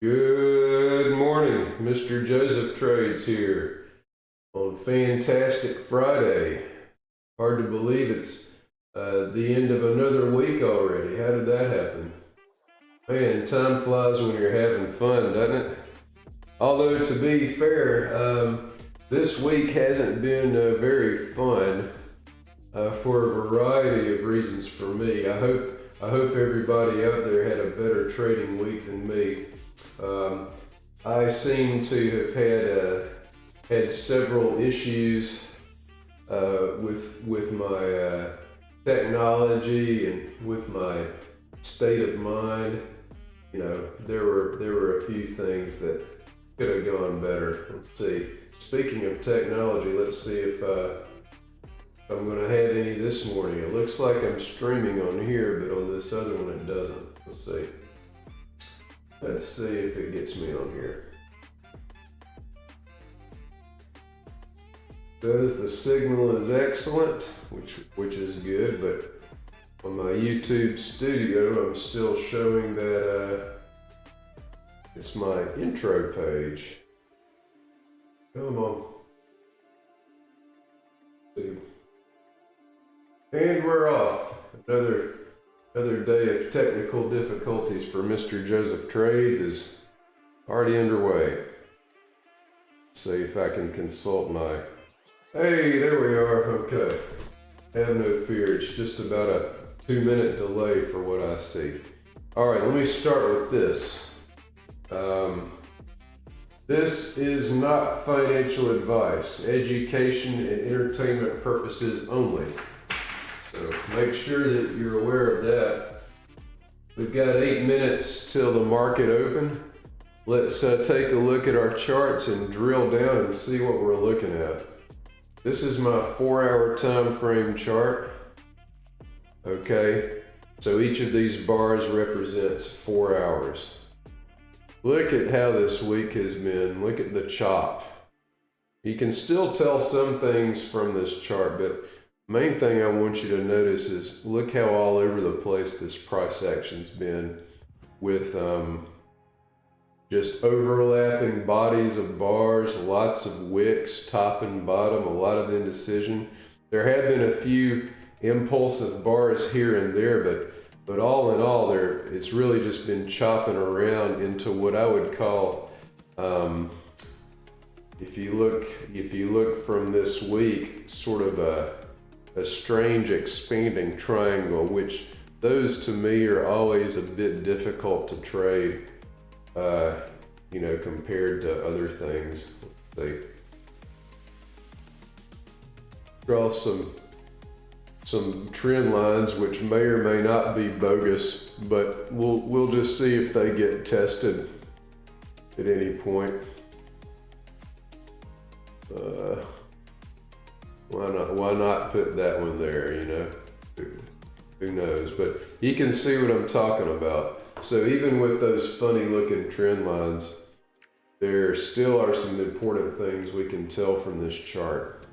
Good morning, Mr. Joseph Trades here on Fantastic Friday. Hard to believe it's the end of another week already. How did that happen? Man, time flies when you're having fun, doesn't it? Although, to be fair, this week hasn't been very fun for a variety of reasons for me. I hope everybody out there had a better trading week than me. I seem to have had several issues with my technology and with my state of mind. You know, there were a few things that could have gone better. Let's see. Speaking of technology, let's see if I'm going to have any this morning. It looks like I'm streaming on here, but on this other one it doesn't. Let's see. Let's see if it gets me on here. It says the signal is excellent, which is good, but on my YouTube studio, I'm still showing that it's my intro page. Come on. Let's see. And we're off. Another day of technical difficulties for Mr. Joseph Trades is already underway. Let's see if I can consult my... Hey, there we are. Okay. Have no fear. It's just about a 2-minute delay for what I see. All right, let me start with this. This is not financial advice, education and entertainment purposes only. So make sure that you're aware of that. We've got 8 minutes till the market open. Let's take a look at our charts and drill down and see what we're looking at. This is my 4-hour time frame chart. Okay, so each of these bars represents 4 hours. Look at how this week has been. Look at the chop. You can still tell some things from this chart, but main thing I want you to notice is look how all over the place this price action's been with just overlapping bodies of bars, lots of wicks, top and bottom, a lot of indecision. There have been a few impulsive bars here and there, but all in all, it's really just been chopping around into what I would call, if you look from this week, sort of a strange expanding triangle, which those to me are always a bit difficult to trade, you know, compared to other things. Let's see. Draw some trend lines which may or may not be bogus, but we'll just see if they get tested at any point. Why not put that one there, you know? Who knows? But you can see what I'm talking about. So even with those funny looking trend lines, there still are some important things we can tell from this chart.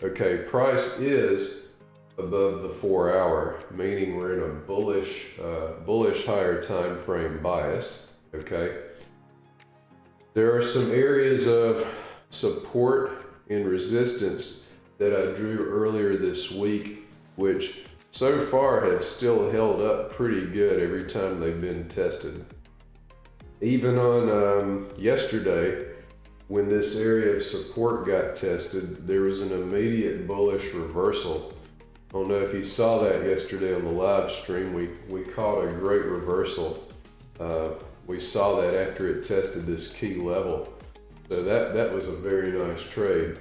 Okay, price is above the 4 hour, meaning we're in a bullish higher time frame bias. Okay. There are some areas of support and resistance that I drew earlier this week, which so far have still held up pretty good every time they've been tested. Even on yesterday, when this area of support got tested, there was an immediate bullish reversal. I don't know if you saw that yesterday on the live stream. We caught a great reversal. We saw that after it tested this key level. So that was a very nice trade.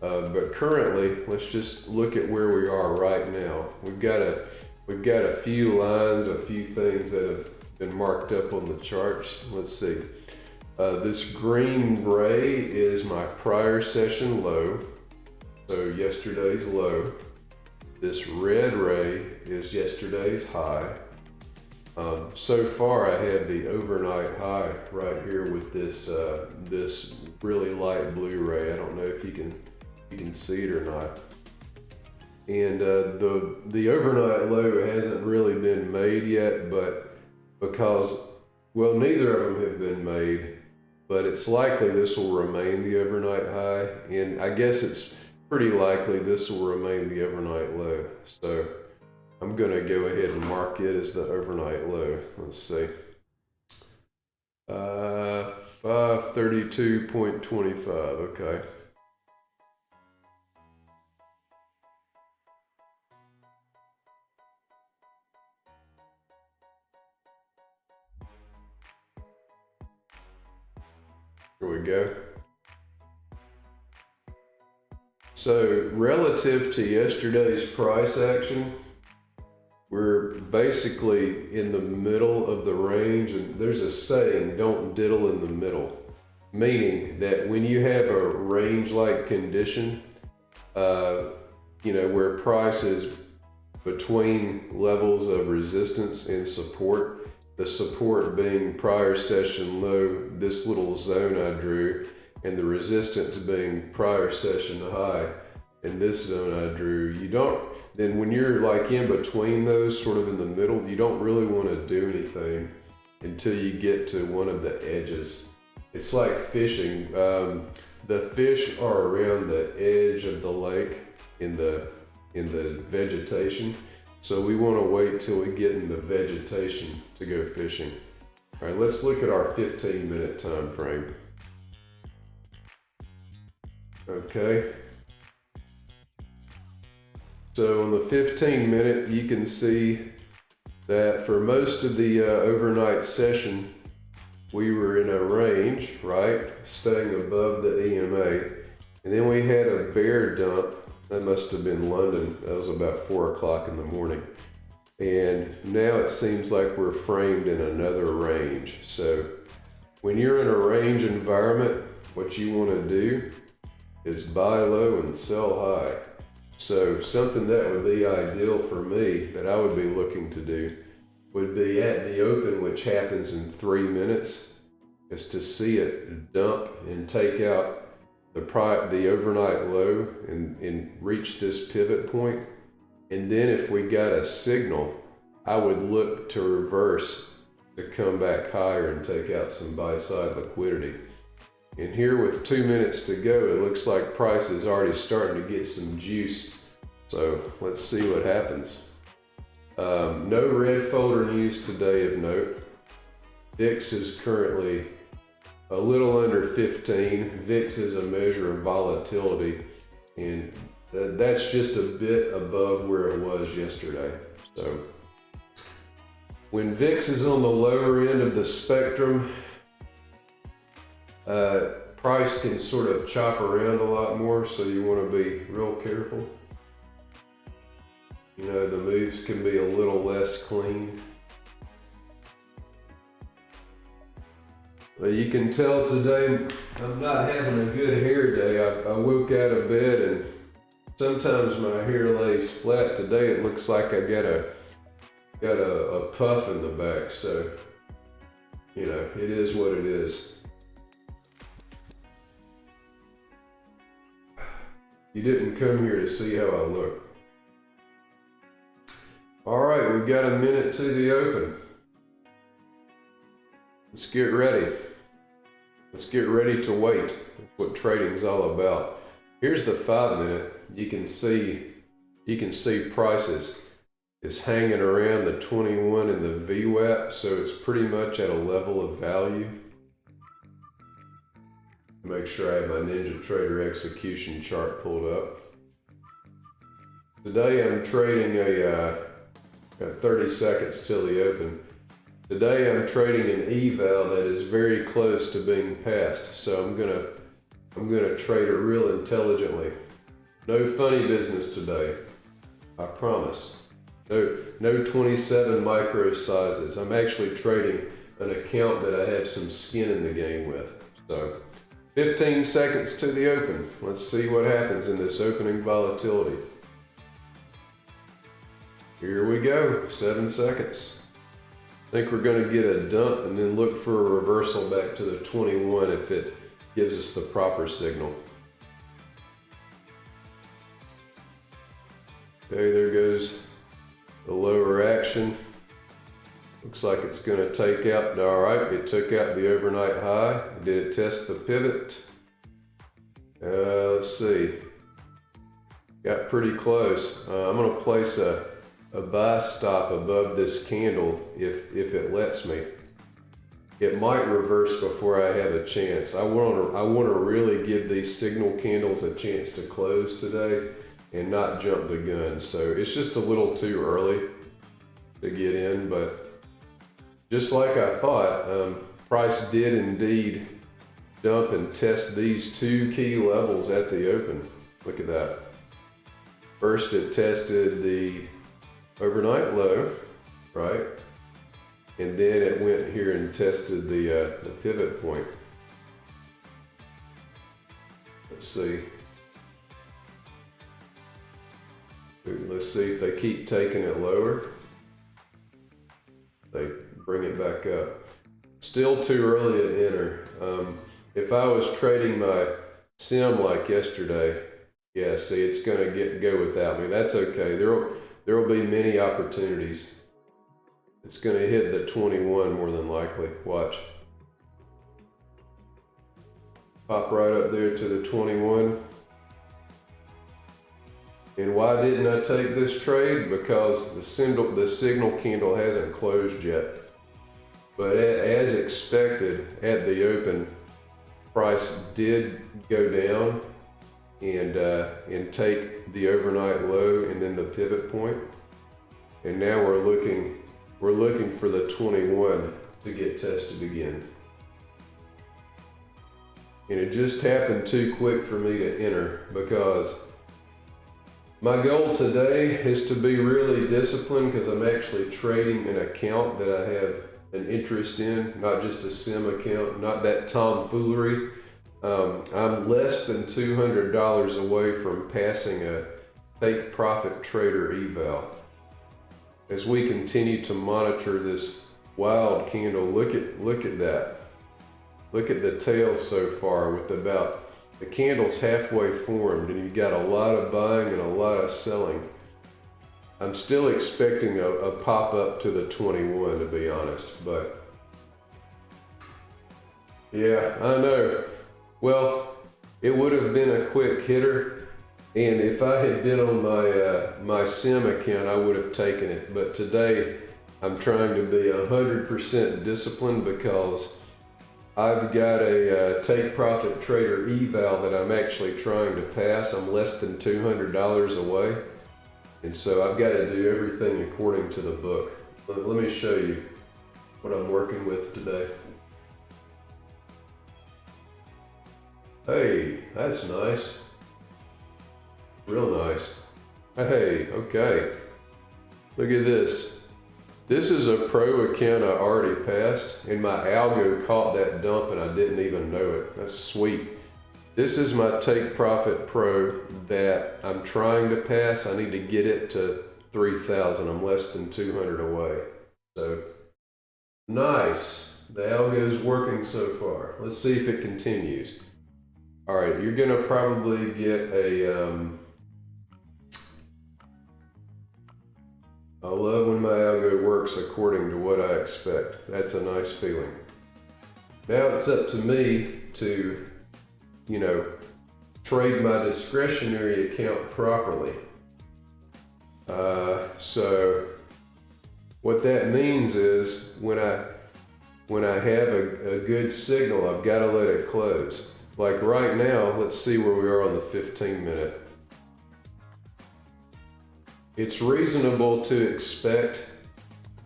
But currently, let's just look at where we are right now. We've got a few lines, a few things that have been marked up on the charts. Let's see. This green ray is my prior session low, so yesterday's low. This red ray is yesterday's high. So far, I have the overnight high right here with this this really light blue ray. I don't know if you can see it or not. And the overnight low hasn't really been made yet, but because Well, neither of them have been made, but it's likely this will remain the overnight high, and I guess it's pretty likely this will remain the overnight low. So I'm gonna go ahead and mark it as the overnight low. Let's see. 532.25, okay. Here we go. So relative to yesterday's price action, we're basically in the middle of the range, and there's a saying, don't diddle in the middle, meaning that when you have a range-like condition, where price is between levels of resistance and support, the support being prior session low, this little zone I drew, and the resistance being prior session high, in this zone I drew, then when you're like in between those, sort of in the middle, you don't really want to do anything until you get to one of the edges. It's like fishing. The fish are around the edge of the lake in the vegetation. So we want to wait till we get in the vegetation to go fishing. All right, let's look at our 15-minute time frame. Okay. So on the 15-minute, you can see that for most of the overnight session, we were in a range, right? Staying above the EMA. And then we had a bear dump. That must have been London. That was about 4 o'clock in the morning. And now it seems like we're framed in another range. So when you're in a range environment, what you want to do is buy low and sell high. So something that would be ideal for me that I would be looking to do would be at the open, which happens in 3 minutes, is to see it dump and take out the overnight low and reach this pivot point. And then if we got a signal, I would look to reverse to come back higher and take out some buy side liquidity. And here with 2 minutes to go, it looks like price is already starting to get some juice. So let's see what happens. No red folder news today of note. VIX is currently a little under 15. VIX is a measure of volatility, and that's just a bit above where it was yesterday. So when VIX is on the lower end of the spectrum, price can sort of chop around a lot more, so you want to be real careful. The moves can be a little less clean. But you can tell today I'm not having a good hair day. I woke out of bed and sometimes my hair lays flat. Today it looks like I got a puff in the back. So, it is what it is. You didn't come here to see how I look. All right, we've got a minute to the open. Let's get ready. Let's get ready to wait. That's what trading's all about. Here's the 5 minute. You can see prices is hanging around the 21 in the VWAP, so it's pretty much at a level of value. Make sure I have my NinjaTrader execution chart pulled up. Today I'm trading got 30 seconds till the open. Today I'm trading an eval that is very close to being passed, so I'm gonna trade it real intelligently. No funny business today, I promise. No 27 micro sizes. I'm actually trading an account that I have some skin in the game with. So 15 seconds to the open. Let's see what happens in this opening volatility. Here we go, 7 seconds. I think we're gonna get a dump and then look for a reversal back to the 21 if it gives us the proper signal. Okay, there goes the lower action. Looks like it's going to take out, all right, it took out the overnight high. Did it test the pivot? Let's see. Got pretty close. I'm going to place a buy stop above this candle if it lets me. It might reverse before I have a chance. I want to really give these signal candles a chance to close today and not jump the gun. So it's just a little too early to get in, but just like I thought, price did indeed dump and test these two key levels at the open. Look at that. First it tested the overnight low, right? And then it went here and tested the pivot point. Let's see. Let's see if they keep taking it lower. They bring it back up. Still too early to enter. If I was trading my sim like yesterday, yeah, see, it's gonna go without me. That's okay. There will be many opportunities. It's gonna hit the 21 more than likely. Watch. Pop right up there to the 21. And why didn't I take this trade? Because the signal candle hasn't closed yet. But as expected at the open, price did go down and take the overnight low and then the pivot point. And now we're looking for the 21 to get tested again. And it just happened too quick for me to enter because my goal today is to be really disciplined because I'm actually trading an account that I have an interest in, not just a sim account, not that tomfoolery. I'm less than $200 away from passing a take profit trader eval. As we continue to monitor this wild candle, look at that. Look at the tail so far with the candle's halfway formed and you've got a lot of buying and a lot of selling. I'm still expecting a pop up to the 21 to be honest, but yeah, I know. Well, it would have been a quick hitter, and if I had been on my sim account, I would have taken it. But today, I'm trying to be 100% disciplined because I've got a take profit trader eval that I'm actually trying to pass. I'm less than $200 away, and so I've got to do everything according to the book. Let me show you what I'm working with today. Hey, that's nice. Real nice. Hey, okay. Look at this. This is a pro account I already passed, and my algo caught that dump and I didn't even know it. That's sweet. This is my take profit pro that I'm trying to pass. I need to get it to 3,000. I'm less than 200 away. So nice. The algo is working so far. Let's see if it continues. All right, you're gonna probably get I love when my algo works according to what I expect. That's a nice feeling. Now it's up to me to, trade my discretionary account properly. So what that means is when I have a good signal, I've got to let it close. Like right now, let's see where we are on the 15-minute. It's reasonable to expect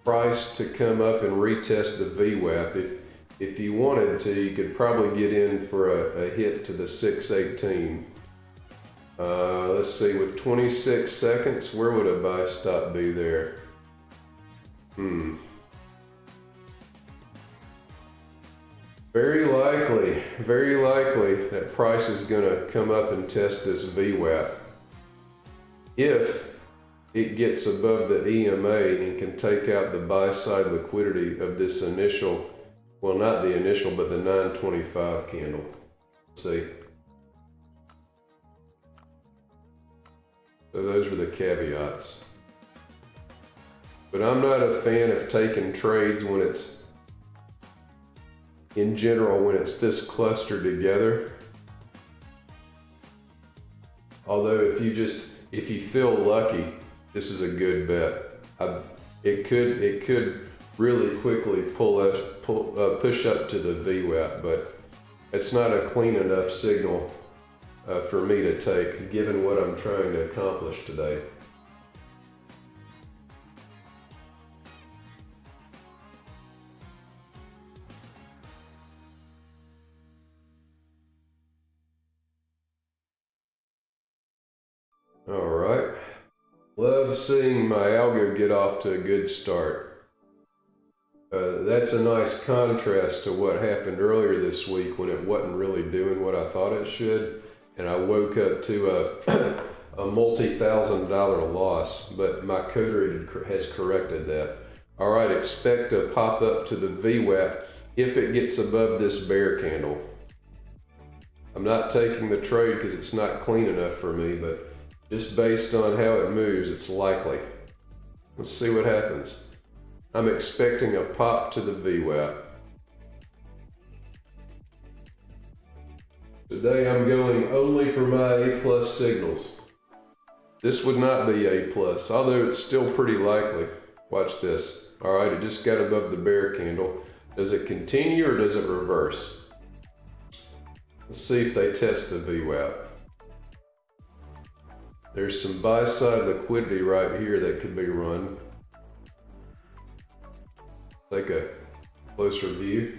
price to come up and retest the VWAP. If you wanted to, you could probably get in for a hit to the 618. Let's see, with 26 seconds, where would a buy stop be there? Very likely that price is gonna come up and test this VWAP. If it gets above the EMA and can take out the buy side liquidity of this initial, well, not the initial, but the 925 candle. Let's see. So those were the caveats. But I'm not a fan of taking trades when it's, in general, when it's this clustered together. Although if you feel lucky, this is a good bet. It could really quickly push up to the VWAP, but it's not a clean enough signal for me to take, given what I'm trying to accomplish today. All right. Love seeing my algo get off to a good start. That's a nice contrast to what happened earlier this week when it wasn't really doing what I thought it should, and I woke up to a multi-$1,000 loss, but my coder has corrected that. All right, expect to pop up to the VWAP if it gets above this bear candle. I'm not taking the trade because it's not clean enough for me, but just based on how it moves, it's likely. Let's see what happens. I'm expecting a pop to the VWAP. Today I'm going only for my A+ signals. This would not be A+, although it's still pretty likely. Watch this. All right, it just got above the bear candle. Does it continue or does it reverse? Let's see if they test the VWAP. There's some buy-side liquidity right here that could be run. Take a closer view.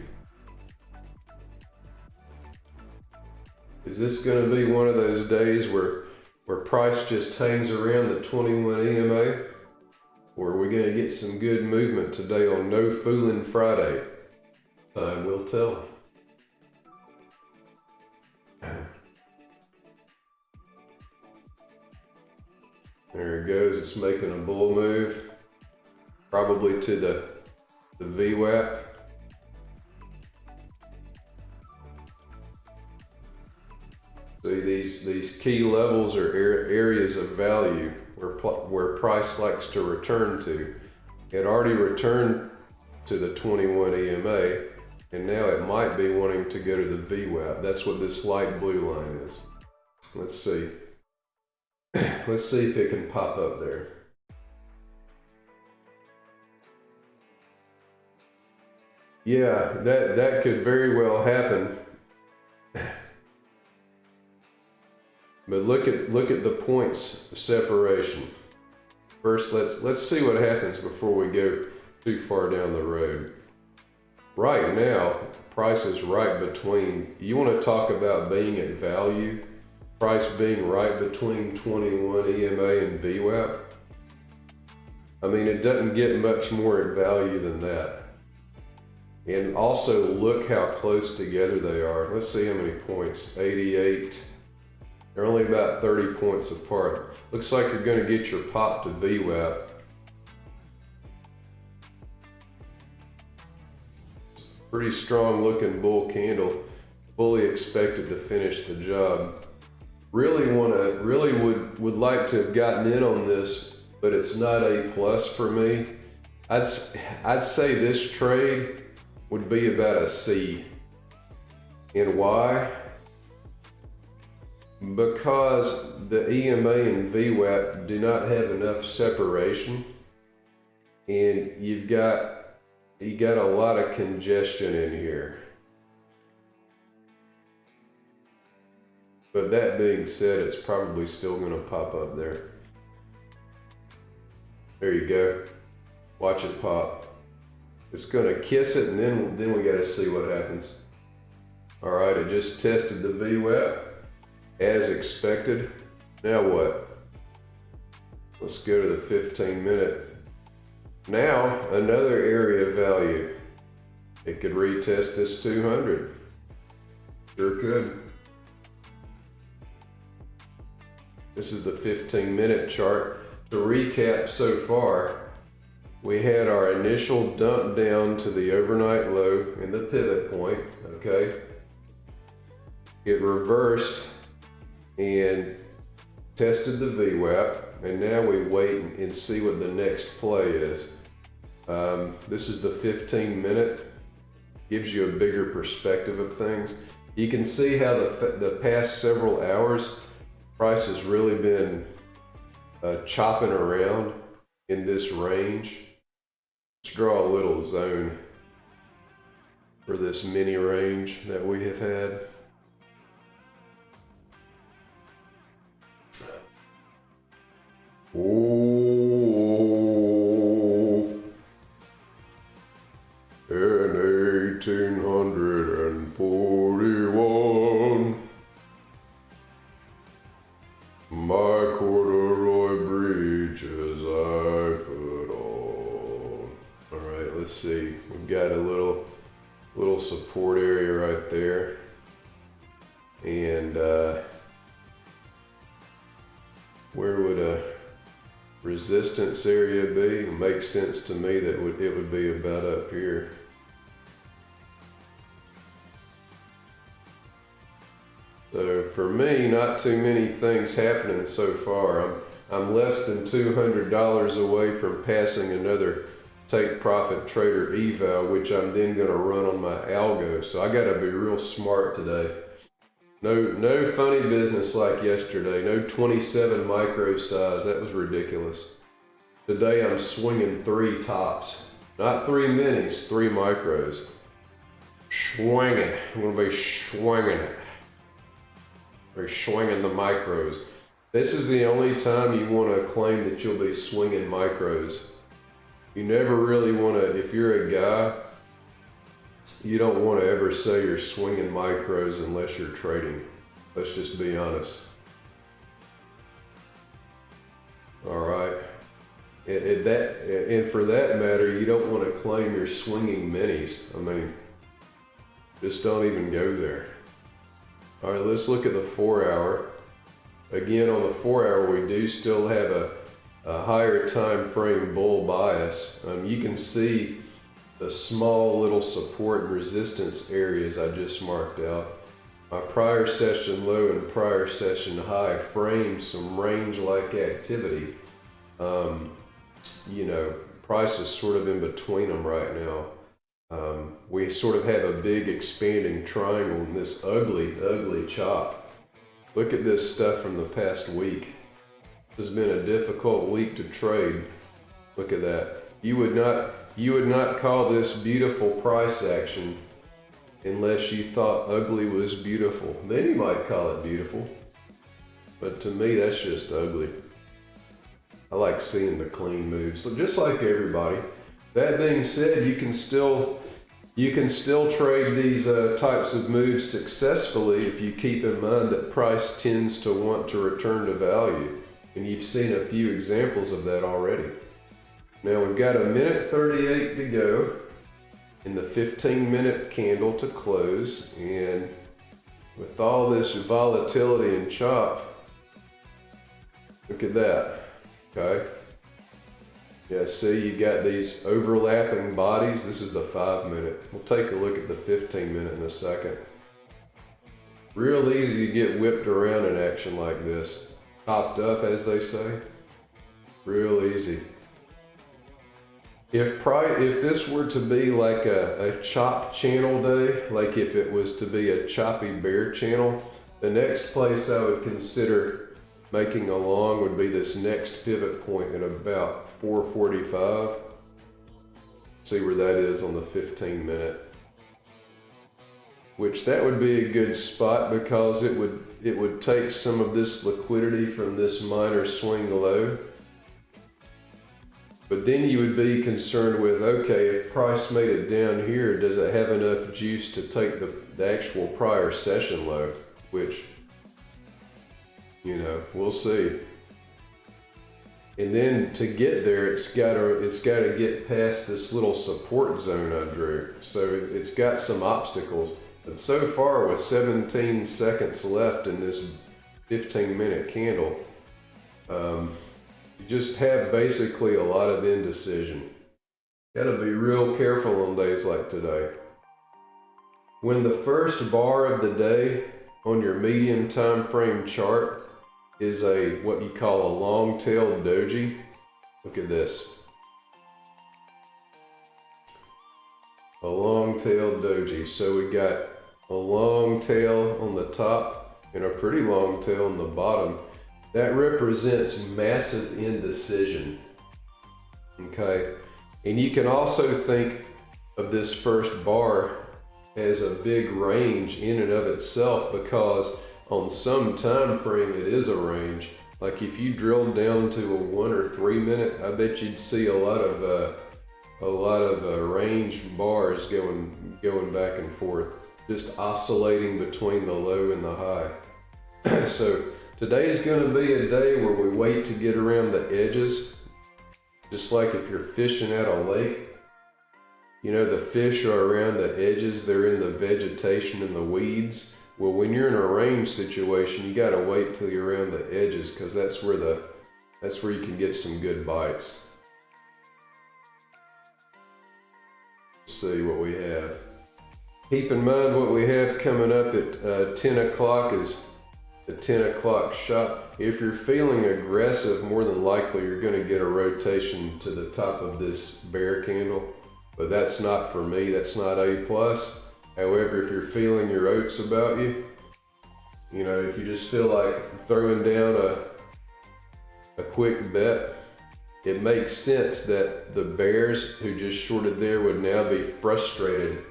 Is this going to be one of those days where price just hangs around the 21 EMA? Or are we going to get some good movement today on No Foolin' Friday? Time will tell. There it goes, it's making a bull move, probably to the VWAP. See, these key levels are areas of value where price likes to return to. It already returned to the 21 EMA, and now it might be wanting to go to the VWAP. That's what this light blue line is. Let's see. Let's see if it can pop up there. Yeah, that could very well happen. But look at the points separation. First, let's see what happens before we go too far down the road. Right now, price is right between. You want to talk about being at value? Price being right between 21 EMA and VWAP. I mean, it doesn't get much more at value than that. And also look how close together they are. Let's see how many points. 88. They're only about 30 points apart. Looks like you're going to get your pop to VWAP. Pretty strong looking bull candle. Fully expected to finish the job. Really would like to have gotten in on this, but it's not A+ for me. I'd say this trade would be about a C. And why? Because the EMA and VWAP do not have enough separation, and you got a lot of congestion in here. But that being said, it's probably still going to pop up there. There you go. Watch it pop. It's going to kiss it, and then we got to see what happens. All right, it just tested the VWAP as expected. Now what? Let's go to the 15-minute. Now another area of value. It could retest this 200. Sure could. This is the 15-minute chart. To recap so far, we had our initial dump down to the overnight low in the pivot point, okay? It reversed and tested the VWAP, and now we wait and see what the next play is. This is the 15-minute. Gives you a bigger perspective of things. You can see how the past several hours, price has really been chopping around in this range. Let's draw a little zone for this mini range that we have had. Oh, in 1841, my corduroy breeches I put on. All right, let's see. We've got a little support area right there, and where would a resistance area be? It makes sense to me that it would be about up here. So for me, not too many things happening so far. I'm less than $200 away from passing another take profit trader eval, which I'm then going to run on my algo. So I got to be real smart today. No funny business like yesterday. No 27 micro size. That was ridiculous. Today I'm swinging 3 tops, not 3 minis, 3 micros. Swinging. I'm going to be swinging it. We're swinging the micros. This is the only time you want to claim that you'll be swinging micros. You never really want to, if you're a guy, you don't want to ever say you're swinging micros unless you're trading. Let's just be honest. All right. And for that matter, you don't want to claim you're swinging minis. I mean, just don't even go there. All right, let's look at the 4 hour. Again, on the 4 hour, we do still have a higher time frame bull bias. You can see the small little support and resistance areas I just marked out. My prior session low and prior session high framed some range-like activity. You know, price is sort of in between them right now. We sort of have a big expanding triangle in this ugly chop. Look at this stuff from the past week. This has been a difficult week to trade. Look at that. You would not call this beautiful price action unless you thought ugly was beautiful. Then you might call it beautiful. But to me, that's just ugly. I like seeing the clean moves. So just like everybody. That being said, you can still trade these types of moves successfully if you keep in mind that price tends to want to return to value. And you've seen a few examples of that already. Now we've got 1:38 to go in the 15-minute candle to close. And with all this volatility and chop, look at that, okay? Yeah, see, you got these overlapping bodies. This is the 5-minute. We'll take a look at the 15-minute in a second. Real easy to get whipped around in action like this. Topped up, as they say. Real easy. If this were to be like a chop channel day, like if it was to be a choppy bear channel, the next place I would consider making a long would be this next pivot point at about 4:45. See where that is on the 15-minute. Which that would be a good spot because it would take some of this liquidity from this minor swing low. But then you would be concerned with, okay, if price made it down here, does it have enough juice to take the actual prior session low? Which, you know, we'll see. And then to get there, it's got to get past this little support zone I drew. So it's got some obstacles. But so far, with 17 seconds left in this 15-minute candle, you just have basically a lot of indecision. Got to be real careful on days like today. When the first bar of the day on your medium time frame chart is what you call a long-tailed doji. Look at this. a long-tailed doji. So we got a long tail on the top and a pretty long tail on the bottom. That represents massive indecision. Okay, and you can also think of this first bar as a big range in and of itself, because on some time frame it is a range. Like if you drilled down to a 1 or 3 minute, I bet you'd see a lot of range bars going back and forth, just oscillating between the low and the high. So today's going to be a day where we wait to get around the edges, just like if you're fishing at a lake. You know, the fish are around the edges, they're in the vegetation and the weeds. Well, when you're in a range situation, you got to wait till you're around the edges, because that's where you can get some good bites. Let's see what we have. Keep in mind what we have coming up at 10 o'clock is the 10 o'clock shot. If you're feeling aggressive, more than likely you're going to get a rotation to the top of this bear candle, but that's not for me, that's not A+. However, if you're feeling your oats about you, you know, if you just feel like throwing down a quick bet, it makes sense that the bears who just shorted there would now be frustrated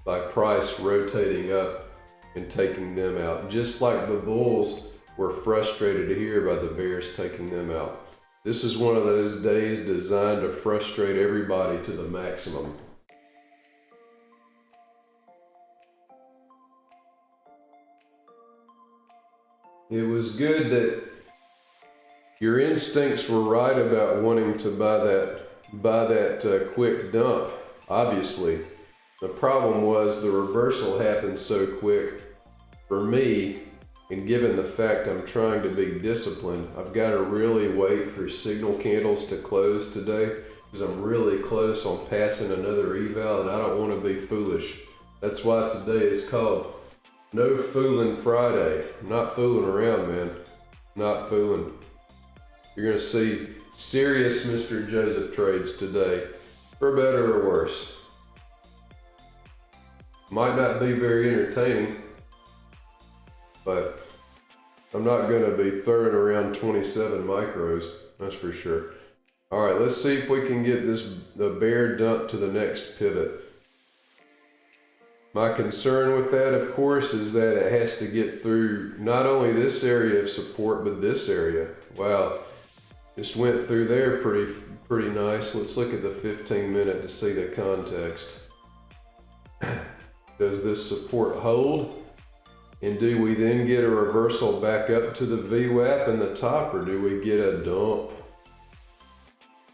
by price rotating up and taking them out, just like the bulls were frustrated here by the bears taking them out. This is one of those days designed to frustrate everybody to the maximum. It was good that your instincts were right about wanting to buy that quick dump. Obviously, the problem was the reversal happened so quick. For me, and given the fact I'm trying to be disciplined, I've got to really wait for signal candles to close today, because I'm really close on passing another eval and I don't want to be foolish. That's why today is called No Foolin' Friday. I'm not fooling around, man. Not fooling. You're going to see serious Mr. Joseph trades today, for better or worse. Might not be very entertaining, but I'm not going to be throwing around 27 micros, that's for sure. All right, let's see if we can get the bear dump to the next pivot. My concern with that, of course, is that it has to get through not only this area of support, but this area. Wow, just went through there pretty nice. Let's look at the 15 minute to see the context. Does this support hold? And do we then get a reversal back up to the VWAP in the top, or do we get a dump?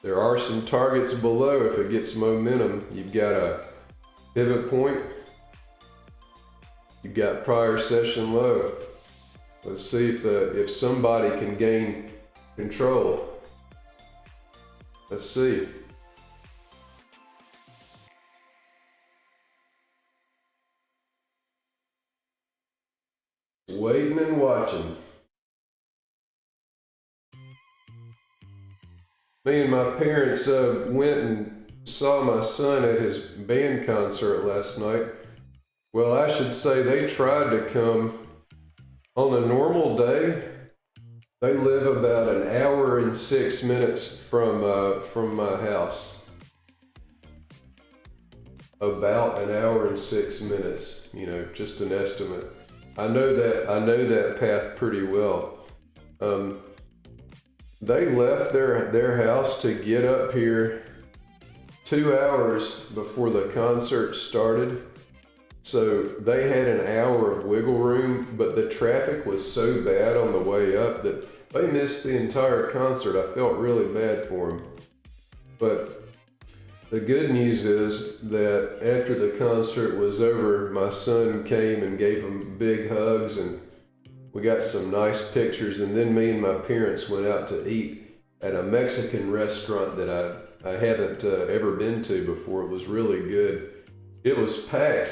There are some targets below if it gets momentum. You've got a pivot point. You've got prior session low. Let's see if somebody can gain control. Let's see. Waiting and watching. Me and my parents went and saw my son at his band concert last night. Well, I should say they tried to come. On a normal day, they live about an hour and 6 minutes from my house. About an hour and 6 minutes, you know, just an estimate. I know that path pretty well. They left their house to get up here 2 hours before the concert started. So they had an hour of wiggle room, but the traffic was so bad on the way up that they missed the entire concert. I felt really bad for them. But the good news is that after the concert was over, my son came and gave him big hugs, and we got some nice pictures. And then me and my parents went out to eat at a Mexican restaurant that I haven't ever been to before. It was really good. It was packed.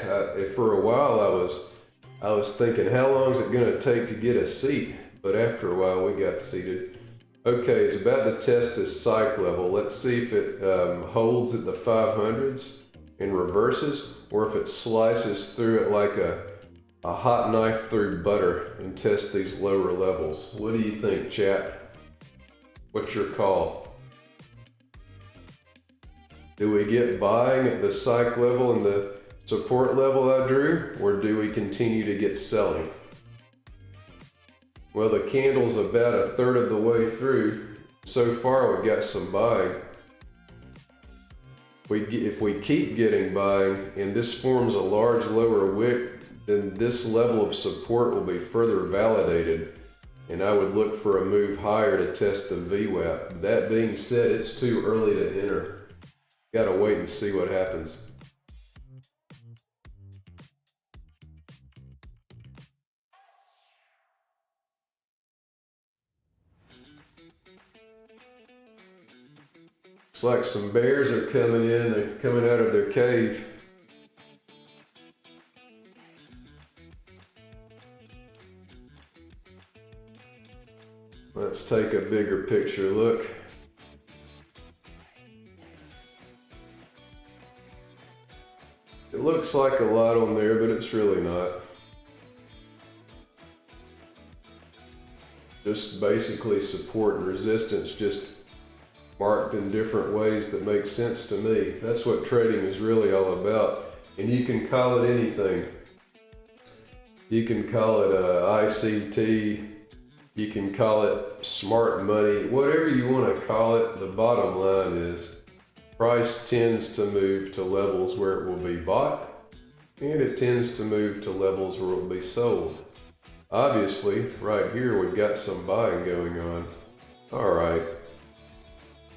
For a while I was thinking, how long is it going to take to get a seat? But after a while we got seated. Okay, it's about to test this psych level. Let's see if it holds at the 500s. and reverses, or if it slices through it like a hot knife through butter and tests these lower levels. What do you think, chat? What's your call? Do we get buying at the psych level and the support level I drew, or do we continue to get selling? Well, the candle's about a third of the way through. So far, we've got some buying. If we keep getting buying and this forms a large lower wick, then this level of support will be further validated, and I would look for a move higher to test the VWAP. That being said, it's too early to enter. Gotta wait and see what happens. Looks like some bears are coming in. They're coming out of their cave. Let's take a bigger picture look. It looks like a lot on there, but it's really not. Just basically support and resistance, just marked in different ways that make sense to me. That's what trading is really all about. And you can call it anything. You can call it ICT, you can call it smart money, whatever you want to call it. The bottom line is price tends to move to levels where it will be bought, and it tends to move to levels where it will be sold. Obviously, right here we've got some buying going on. All right.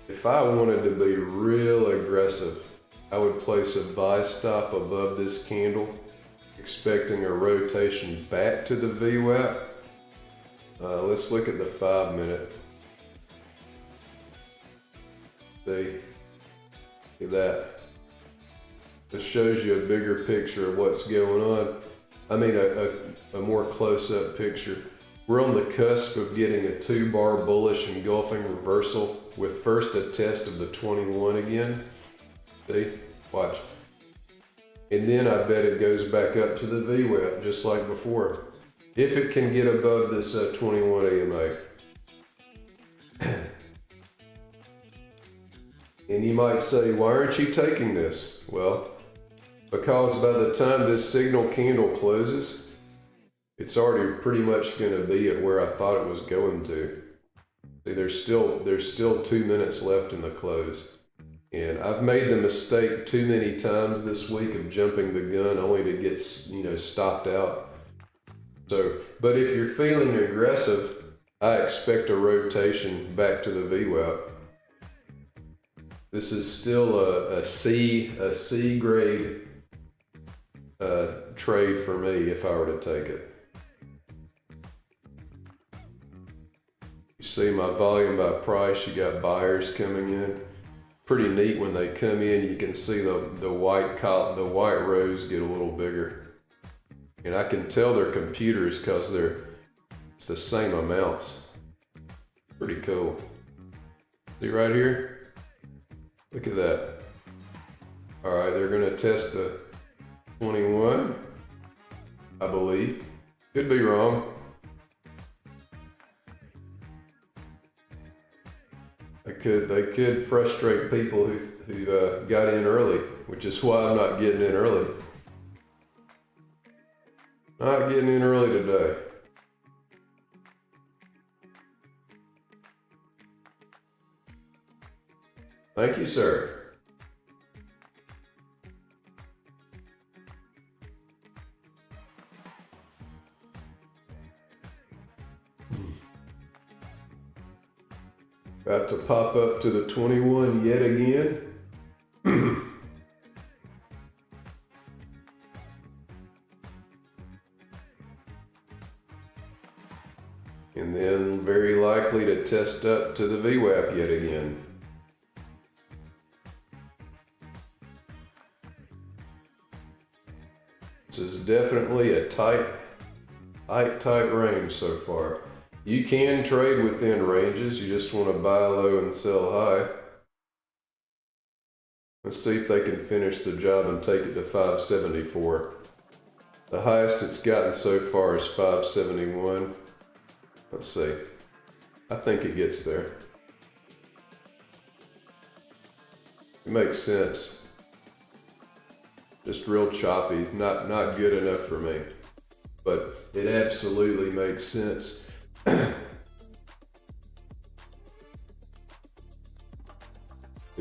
If I wanted to be real aggressive, I would place a buy stop above this candle, expecting a rotation back to the VWAP. Let's look at the 5 minute. See, look at that. This shows you a bigger picture of what's going on. I mean, a more close-up picture. We're on the cusp of getting a 2-bar bullish engulfing reversal with first a test of the 21 again. See? Watch. And then I bet it goes back up to the VWAP just like before. If it can get above this 21 AMA. And you might say, why aren't you taking this? Well, because by the time this signal candle closes, it's already pretty much going to be at where I thought it was going to. See, there's still 2 minutes left in the close. And I've made the mistake too many times this week of jumping the gun only to get, stopped out. So, but if you're feeling aggressive, I expect a rotation back to the VWAP. This is still a C grade trade for me if I were to take it. You see my volume by price, you got buyers coming in. Pretty neat when they come in, you can see the white rows get a little bigger. And I can tell they're computers because it's the same amounts. Pretty cool. See right here? Look at that. All right, they're gonna test the 21, I believe. Could be wrong. They could frustrate people who got in early, which is why I'm not getting in early. Not getting in early today. Thank you, sir. About to pop up to the 21 yet again. And then very likely to test up to the VWAP yet again. This is definitely a tight range so far. You can trade within ranges, you just want to buy low and sell high. Let's see if they can finish the job and take it to 574. The highest it's gotten so far is 571. Let's see. I think it gets there. It makes sense. Just real choppy, not good enough for me. But it absolutely makes sense. To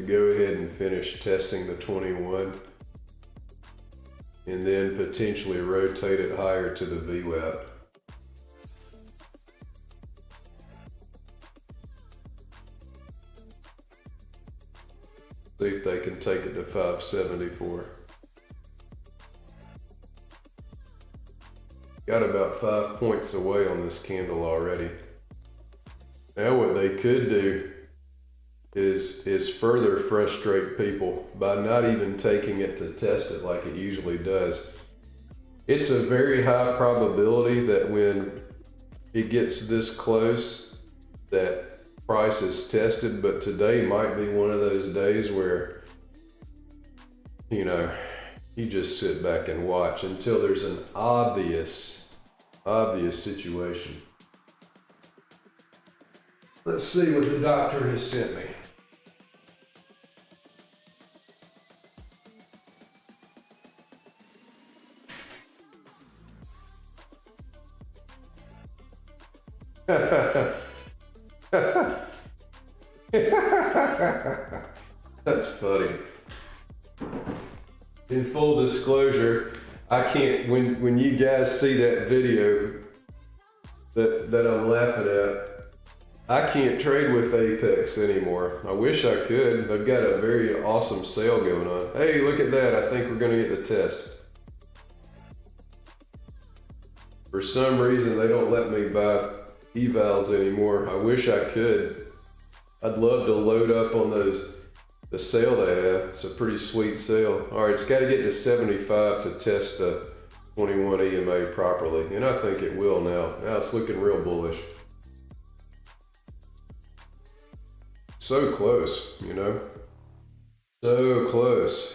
go ahead and finish testing the 21 and then potentially rotate it higher to the VWAP. See if they can take it to 574. Got about 5 points away on this candle already. Now what they could do is further frustrate people by not even taking it to test it like it usually does. It's a very high probability that when it gets this close that price is tested, but today might be one of those days where, you know, you just sit back and watch until there's an obvious situation. Let's see what the doctor has sent me. That's funny. In full disclosure, I can't, when you guys see that video that I'm laughing at, I can't trade with Apex anymore. I wish I could. They've got a very awesome sale going on. Hey, look at that. I think we're gonna get the test. For some reason, they don't let me buy evals anymore. I wish I could. I'd love to load up on the sale they have. It's a pretty sweet sale. All right, it's got to get to 75 to test the 21 EMA properly, and I think it will now. Now it's looking real bullish. So close, you know? So close.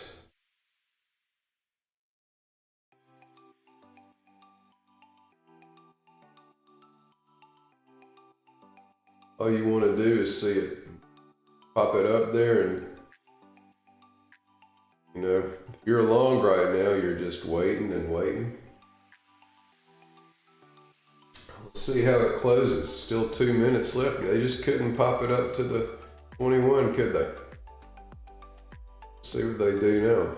All you want to do is see it pop it up there, and you know, if you're long right now, you're just waiting and waiting. Let's see how it closes. Still 2 minutes left. They just couldn't pop it up to the 21, could they? Let's see what they do now.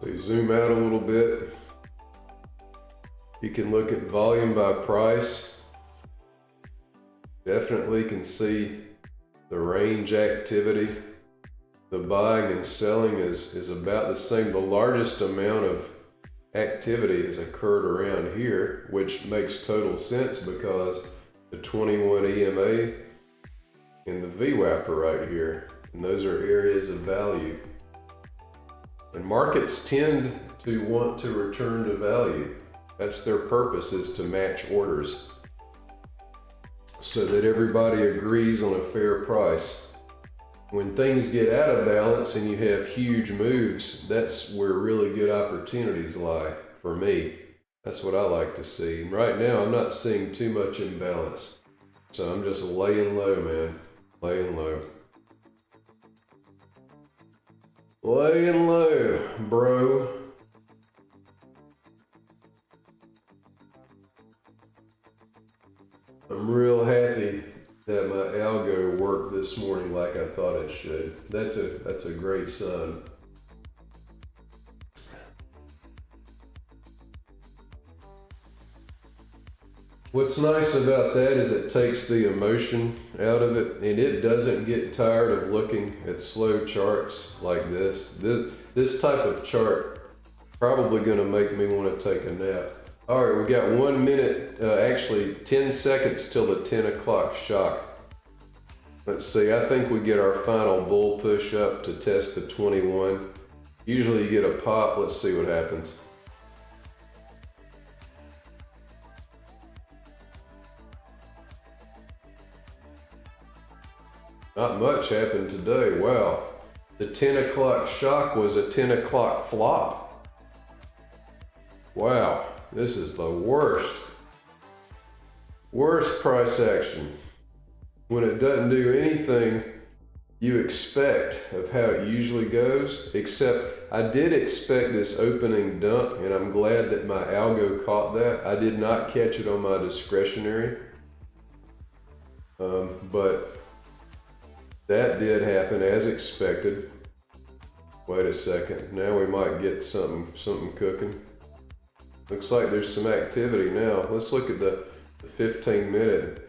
So you zoom out a little bit. You can look at volume by price. Definitely can see the range activity. The buying and selling is about the same. The largest amount of activity has occurred around here, which makes total sense because the 21 EMA and the VWAP are right here, and those are areas of value. And markets tend to want to return to value. That's their purpose, is to match orders so that everybody agrees on a fair price. When things get out of balance and you have huge moves, that's where really good opportunities lie for me. That's what I like to see. And right now, I'm not seeing too much imbalance. So I'm just laying low, man. Laying low. Laying low, bro. I'm real happy that my algo worked this morning like I thought it should. That's a great sign. What's nice about that is it takes the emotion out of it, and it doesn't get tired of looking at slow charts like this. This type of chart probably going to make me want to take a nap. All right, we got 1 minute, actually 10 seconds till the 10 o'clock shock. Let's see, I think we get our final bull push up to test the 21. Usually you get a pop. Let's see what happens. Not much happened today. Wow. The 10 o'clock shock was a 10 o'clock flop. Wow. This is the worst. Worst price action. When it doesn't do anything you expect of how it usually goes, except I did expect this opening dump, and I'm glad that my algo caught that. I did not catch it on my discretionary, but that did happen as expected. Wait a second, now we might get something cooking. Looks like there's some activity now. Let's look at the 15 minute.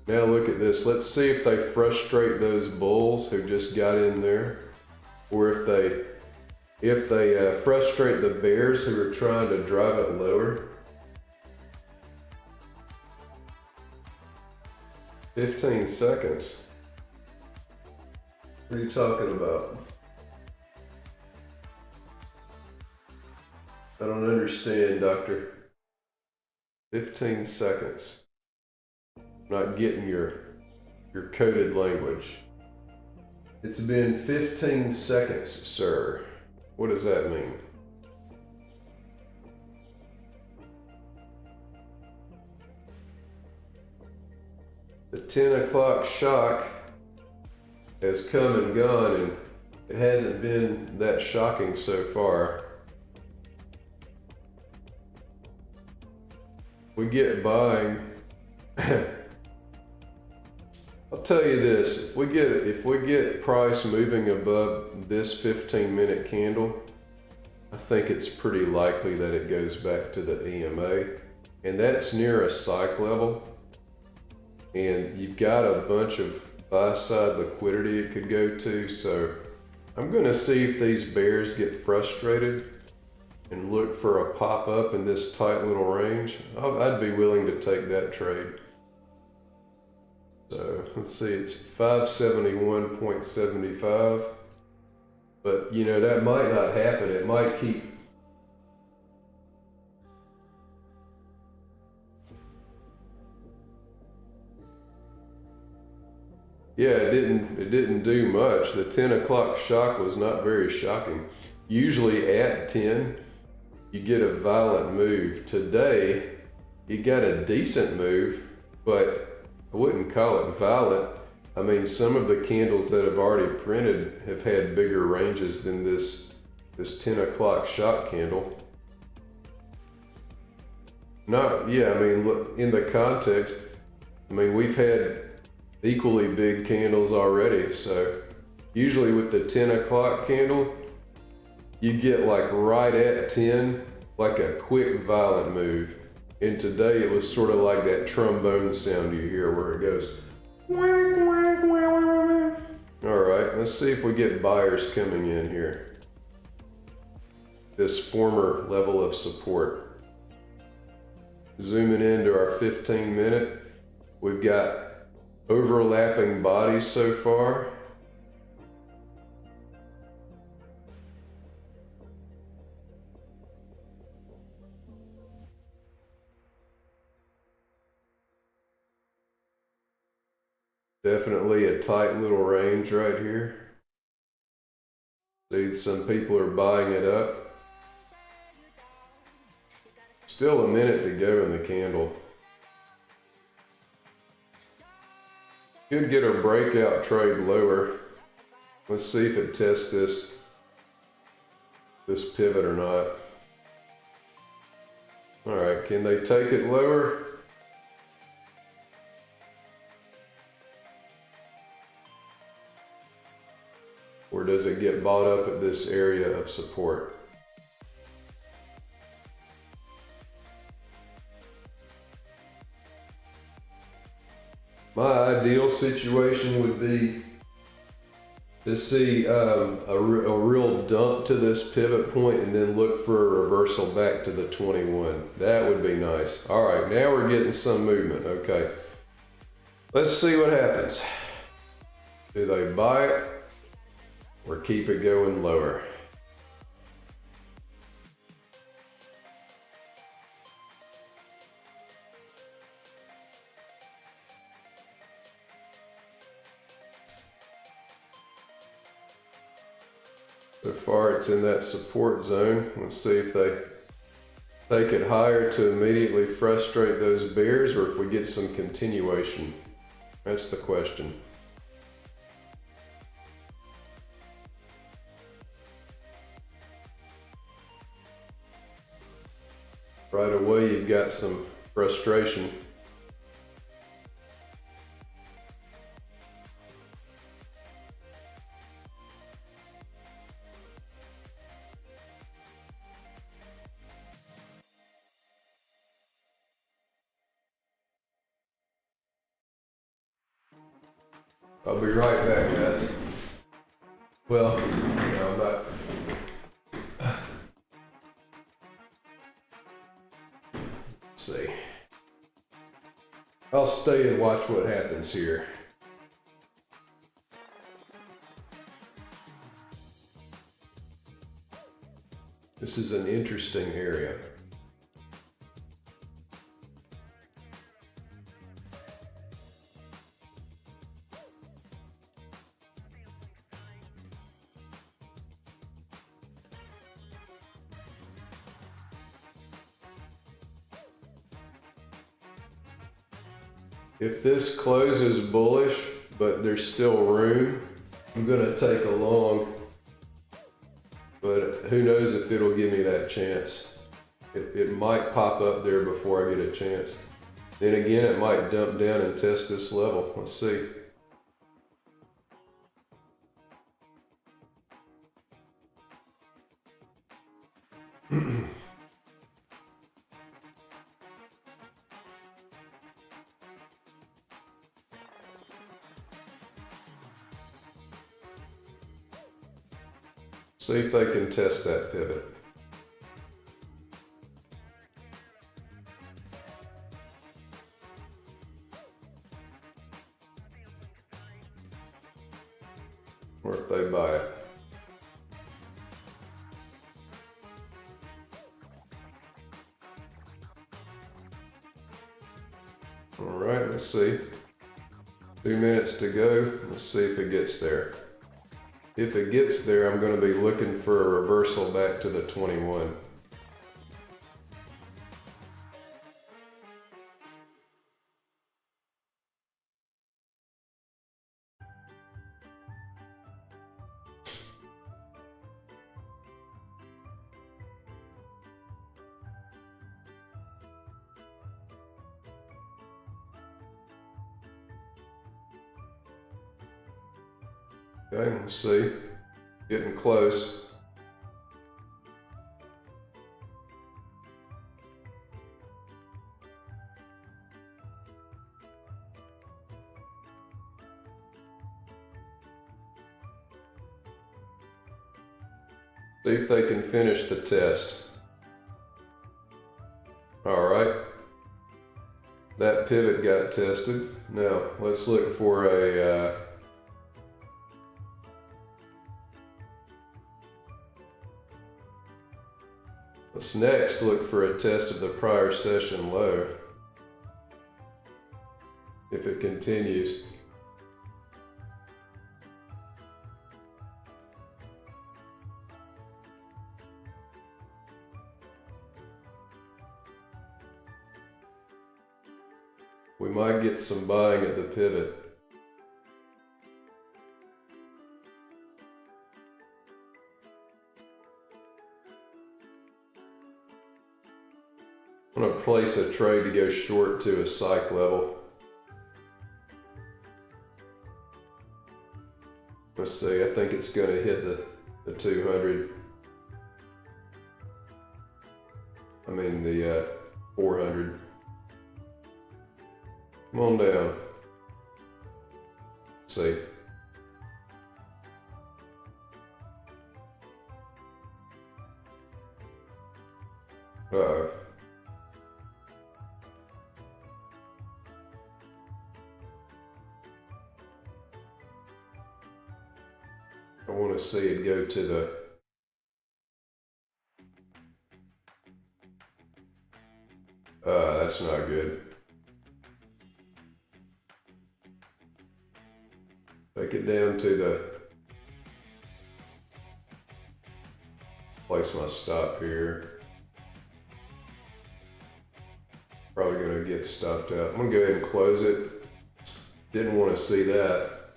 Now look at this. Let's see if they frustrate those bulls who just got in there, or if they frustrate the bears who are trying to drive it lower. 15 seconds. What are you talking about? I don't understand, doctor. 15 seconds. Not getting your coded language. It's been 15 seconds, sir. What does that mean? The 10 o'clock shock has come and gone, and it hasn't been that shocking so far. We get buying. I'll tell you this, if we get price moving above this 15-minute candle, I think it's pretty likely that it goes back to the EMA, and that's near a psych level, and you've got a bunch of buy-side liquidity it could go to, so I'm going to see if these bears get frustrated and look for a pop-up in this tight little range. I'd be willing to take that trade. So let's see, it's 571.75, but you know, that might not happen. It might keep. Yeah, it didn't do much. The 10 o'clock shock was not very shocking. Usually at 10, you get a violent move. Today, you got a decent move, but I wouldn't call it violent. I mean, some of the candles that have already printed have had bigger ranges than this 10 o'clock shock candle. I mean, look, in the context, I mean, we've had equally big candles already. So usually with the 10 o'clock candle, you get like right at 10, like a quick violent move. And today it was sort of like that trombone sound you hear where it goes. All right, let's see if we get buyers coming in here. This former level of support. Zooming into our 15 minute, we've got overlapping bodies so far. Definitely a tight little range right here. See, some people are buying it up. Still a minute to go in the candle. Could get a breakout trade lower. Let's see if it tests this pivot or not. All right, can they take it lower? Or does it get bought up at this area of support? My ideal situation would be to see a real dump to this pivot point and then look for a reversal back to the 21. That would be nice. All right, now we're getting some movement. Okay, let's see what happens. Do they buy it or keep it going lower? So far it's in that support zone. Let's see if they take it higher to immediately frustrate those bears, or if we get some continuation. That's the question. Right away you've got some frustration. I'll be right back, guys. Well, no, I'm not. Let's see. I'll stay and watch what happens here. This is an interesting area. If this closes bullish, but there's still room, I'm gonna take a long, but who knows if it'll give me that chance. It might pop up there before I get a chance. Then again, it might dump down and test this level. Let's see. See if they can test that pivot. Or if they buy it. All right, let's see. 2 minutes to go. Let's see if it gets there. If it gets there, I'm going to be looking for a reversal back to the 21. Okay, let's see. Getting close. See if they can finish the test. All right. That pivot got tested. Now, let's look for a let's next look for a test of the prior session low. If it continues. We might get some buying at the pivot. I'm going to place a trade to go short to a psych level. Let's see, I think it's going to hit the 200. I mean the 400. Come on down. Let's see. Uh-oh. I want to see it go to the that's not good. Take it down to the place my stop here. Probably gonna get stopped out. I'm gonna go ahead and close it. Didn't want to see that.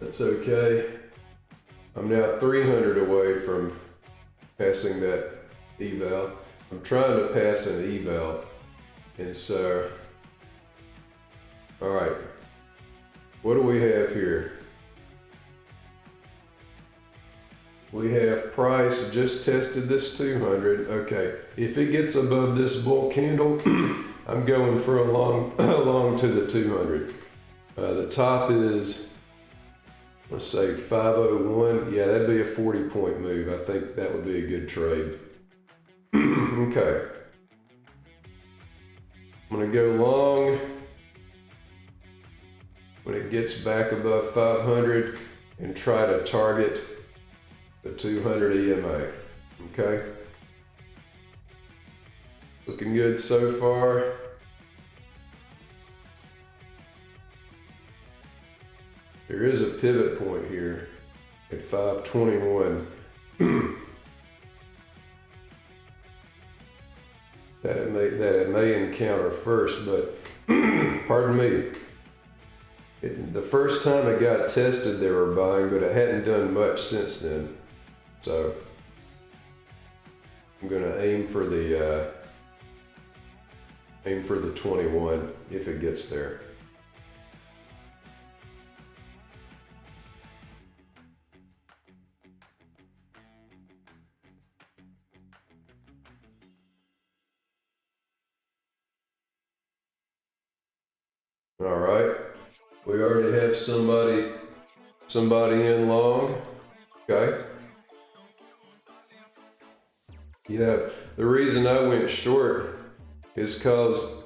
That's okay. I'm now 300 away from passing that eval. I'm trying to pass an eval. And so, all right, what do we have here? We have price, just tested this 200. Okay, if it gets above this bull candle, I'm going for a long to the 200. The top is, let's say 501. Yeah, that'd be a 40-point move. I think that would be a good trade. Okay. I'm gonna go long when it gets back above 500 and try to target the 200 EMA. Okay. Looking good so far. There is a pivot point here at 521. that it may encounter first, but pardon me. The first time it got tested, they were buying, but it hadn't done much since then. So I'm gonna aim for the 21 if it gets there. All right, we already have somebody in long. Okay. Yeah, the reason I went short is because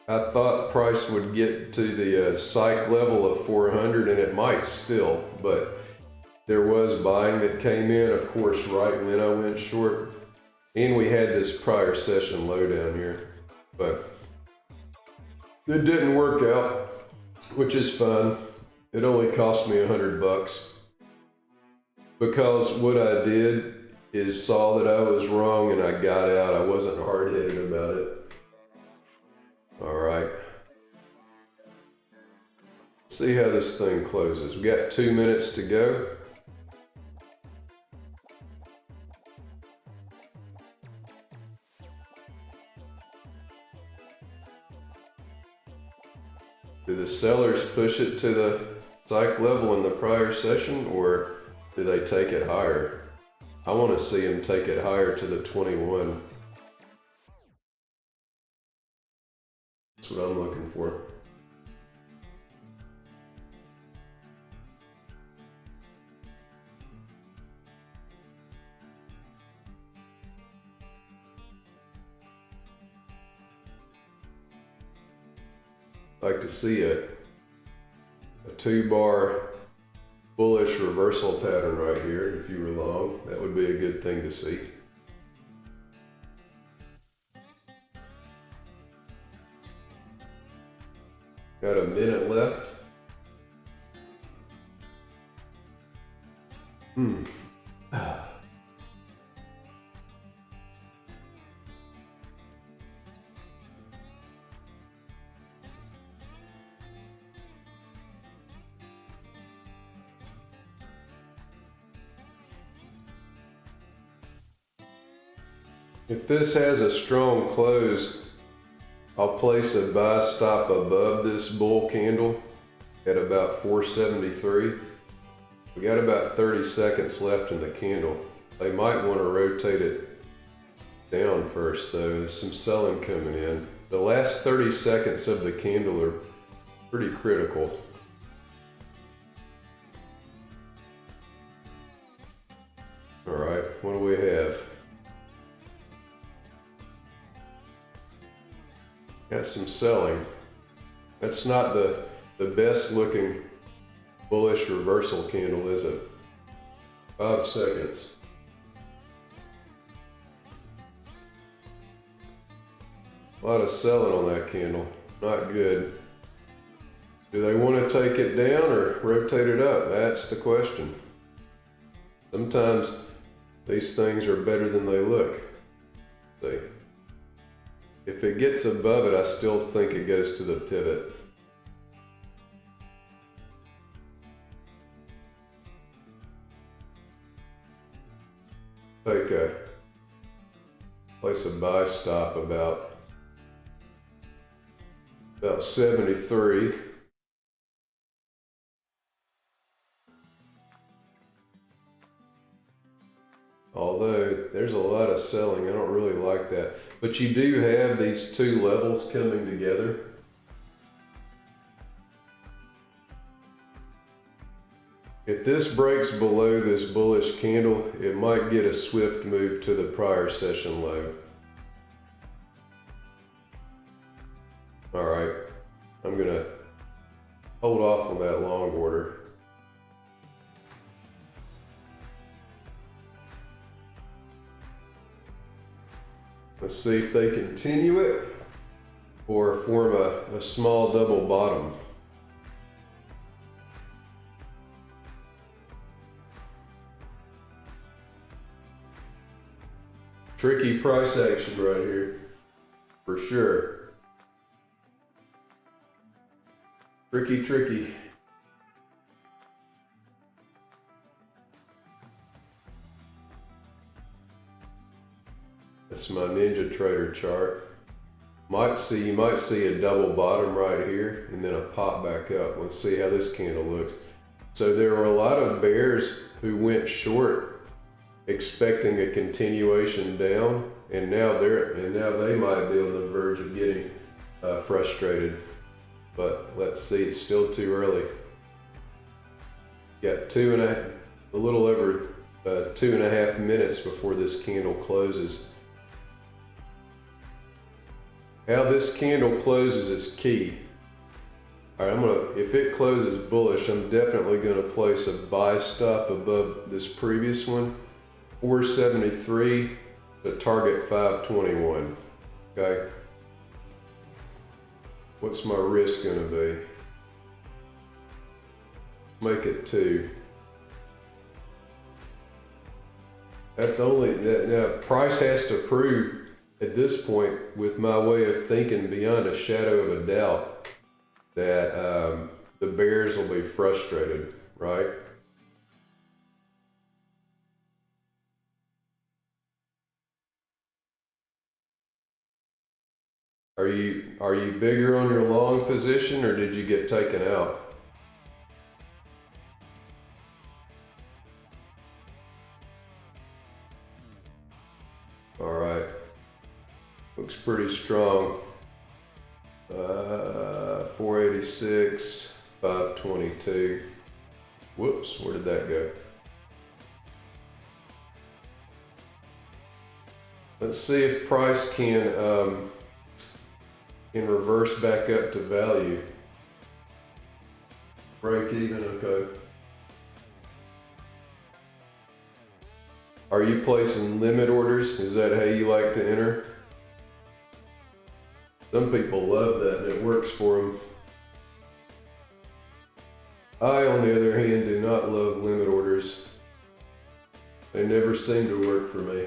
I thought price would get to the psych level of 400, and it might still, but there was buying that came in, of course, right when I went short, and we had this prior session low down here, but it didn't work out, which is fine. It only cost me $100 because what I did is saw that I was wrong and I got out. I wasn't hard-headed about it. All right. Let's see how this thing closes. We got 2 minutes to go. Do the sellers push it to the psych level in the prior session, or do they take it higher? I want to see them take it higher to the 21. That's what I'm looking for. Like to see a 2-bar bullish reversal pattern right here. If you were long, that would be a good thing to see. Got a minute left. If this has a strong close, I'll place a buy stop above this bull candle at about 473. We got about 30 seconds left in the candle. They might want to rotate it down first though. There's some selling coming in. The last 30 seconds of the candle are pretty critical. All right, what do we have? Got some selling. That's not the best looking bullish reversal candle, is it? 5 seconds. A lot of selling on that candle. Not good. Do they want to take it down or rotate it up? That's the question. Sometimes These things are better than they look. See? If it gets above it, I still think it goes to the pivot. Take a place a buy stop about 73. Although there's a lot of selling, I don't really like that. But you do have these two levels coming together. If this breaks below this bullish candle, it might get a swift move to the prior session low. All right, I'm gonna hold off on that long order. Let's see if they continue it or form a small double bottom. Tricky price action right here, for sure. Tricky. That's my Ninja Trader chart. You might see a double bottom right here and then a pop back up. Let's see how this candle looks. So there were a lot of bears who went short expecting a continuation down, and now they might be on the verge of getting frustrated. But let's see, it's still too early. Got a little over 2.5 minutes before this candle closes. How this candle closes is key. All right, if it closes bullish, I'm definitely gonna place a buy stop above this previous one, 473 to target 521, okay? What's my risk gonna be? Make it 2. That's only, now price has to prove at this point, with my way of thinking beyond a shadow of a doubt, that the bears will be frustrated, right? Are you bigger on your long position, or did you get taken out? All right, looks pretty strong. 486, 522. Whoops, where did that go? Let's see if price can reverse back up to value. Break even, okay. Are you placing limit orders? Is that how you like to enter? Some people love that and it works for them. I, on the other hand, do not love limit orders. They never seem to work for me.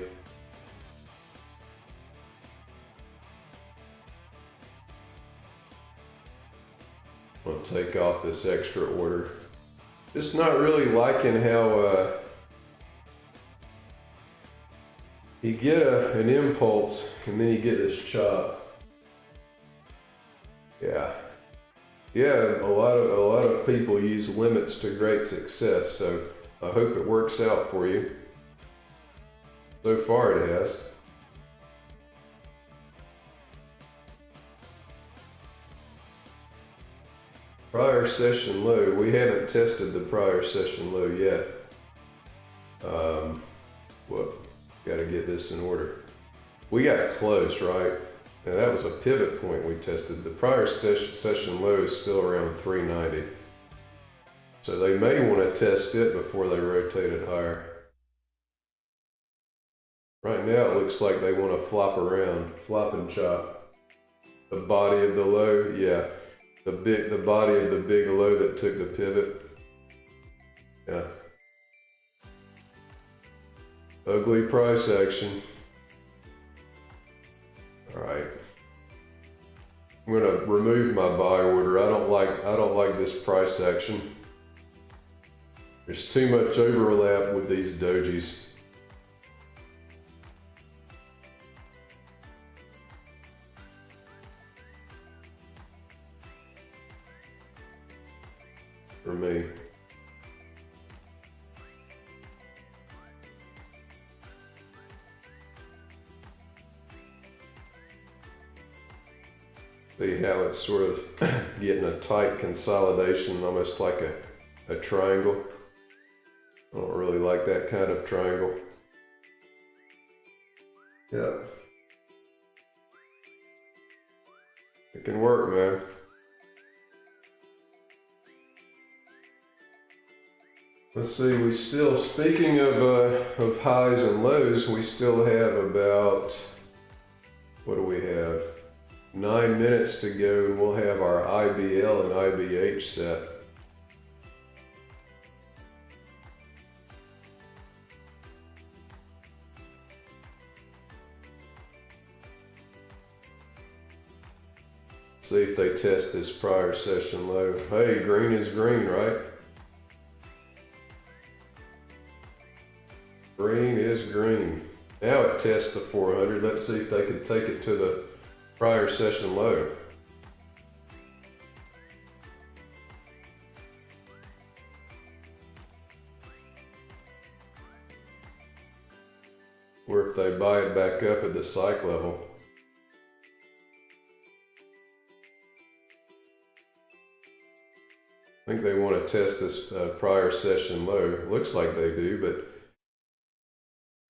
I'll take off this extra order. Just not really liking how you get an impulse and then you get this chop. Yeah, a lot of people use limits to great success, so I hope it works out for you. So far it has. Prior session low, we haven't tested the prior session low yet. Gotta get this in order. We got close, right? Now that was a pivot point we tested. The prior session low is still around 390. So they may want to test it before they rotate it higher. Right now it looks like they want to flop around, flop and chop. The body of the low, yeah. The body of the big low that took the pivot. Yeah. Ugly price action. All right. I'm gonna remove my buy order. I don't like this price action. There's too much overlap with these dojis. For me. See how it's sort of getting a tight consolidation, almost like a triangle. I don't really like that kind of triangle. Yeah. It can work, man. Let's see, we still, speaking of highs and lows, we still have about, what do we have? 9 minutes to go, and we'll have our IBL and IBH set. See if they test this prior session low. Hey, green is green, right? Green is green. Now it tests the 400. Let's see if they can take it to the prior session low. Or if they buy it back up at the psych level. I think they want to test this prior session low. Looks like they do, but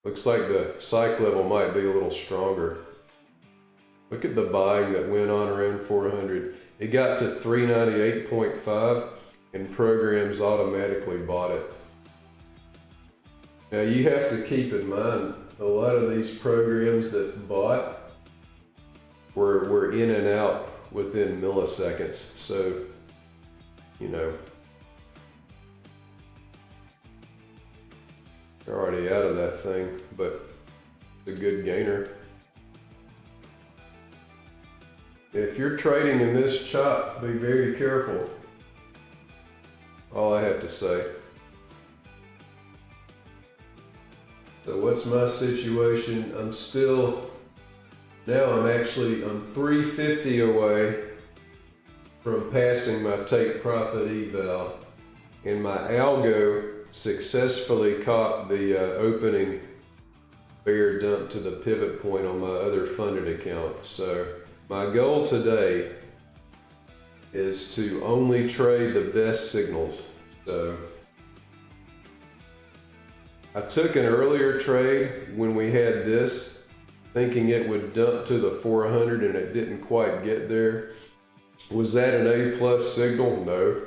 looks like the psych level might be a little stronger. Look at the buying that went on around 400. It got to 398.5 and programs automatically bought it. Now you have to keep in mind, a lot of these programs that bought were in and out within milliseconds. So, you know, they're already out of that thing, but it's a good gainer. If you're trading in this chop, be very careful. All I have to say. So what's my situation? I'm 350 away from passing my take profit eval, and my algo successfully caught the opening bear dump to the pivot point on my other funded account. So my goal today is to only trade the best signals. So I took an earlier trade when we had this, thinking it would dump to the 400, and it didn't quite get there. Was that an A+ signal? No.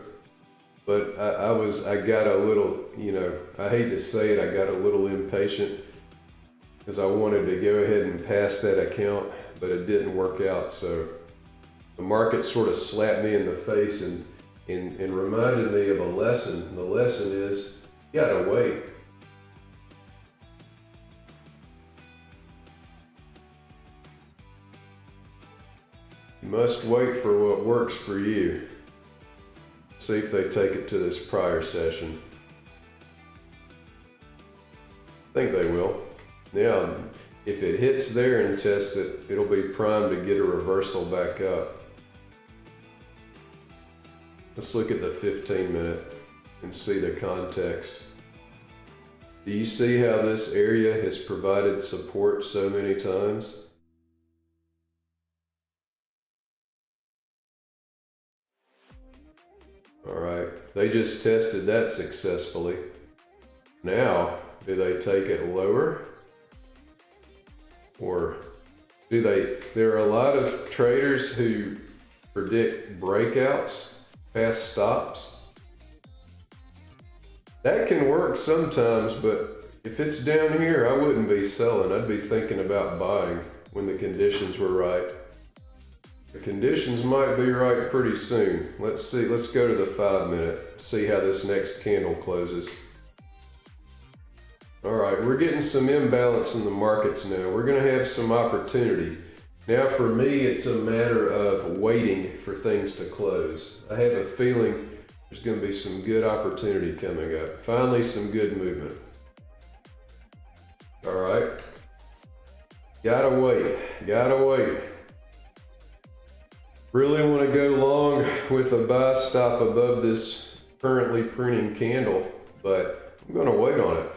But I got a little, you know, I hate to say it, I got a little impatient because I wanted to go ahead and pass that account, but it didn't work out. So the market sort of slapped me in the face and reminded me of a lesson. The lesson is, you gotta wait. You must wait for what works for you. See if they take it to this prior session. I think they will. Now, if it hits there and tests it, it'll be primed to get a reversal back up. Let's look at the 15-minute and see the context. Do you see how this area has provided support so many times? All right, they just tested that successfully. Now, do they take it lower? Or do they? There are a lot of traders who predict breakouts, past stops. That can work sometimes, but if it's down here, I wouldn't be selling. I'd be thinking about buying when the conditions were right. The conditions might be right pretty soon. Let's see, let's go to the 5-minute, see how this next candle closes. All right, we're getting some imbalance in the markets now. We're gonna have some opportunity. Now for me, it's a matter of waiting for things to close. I have a feeling there's gonna be some good opportunity coming up. Finally, some good movement. All right. Gotta wait. Really wanna go long with a buy stop above this currently printing candle, but I'm gonna wait on it.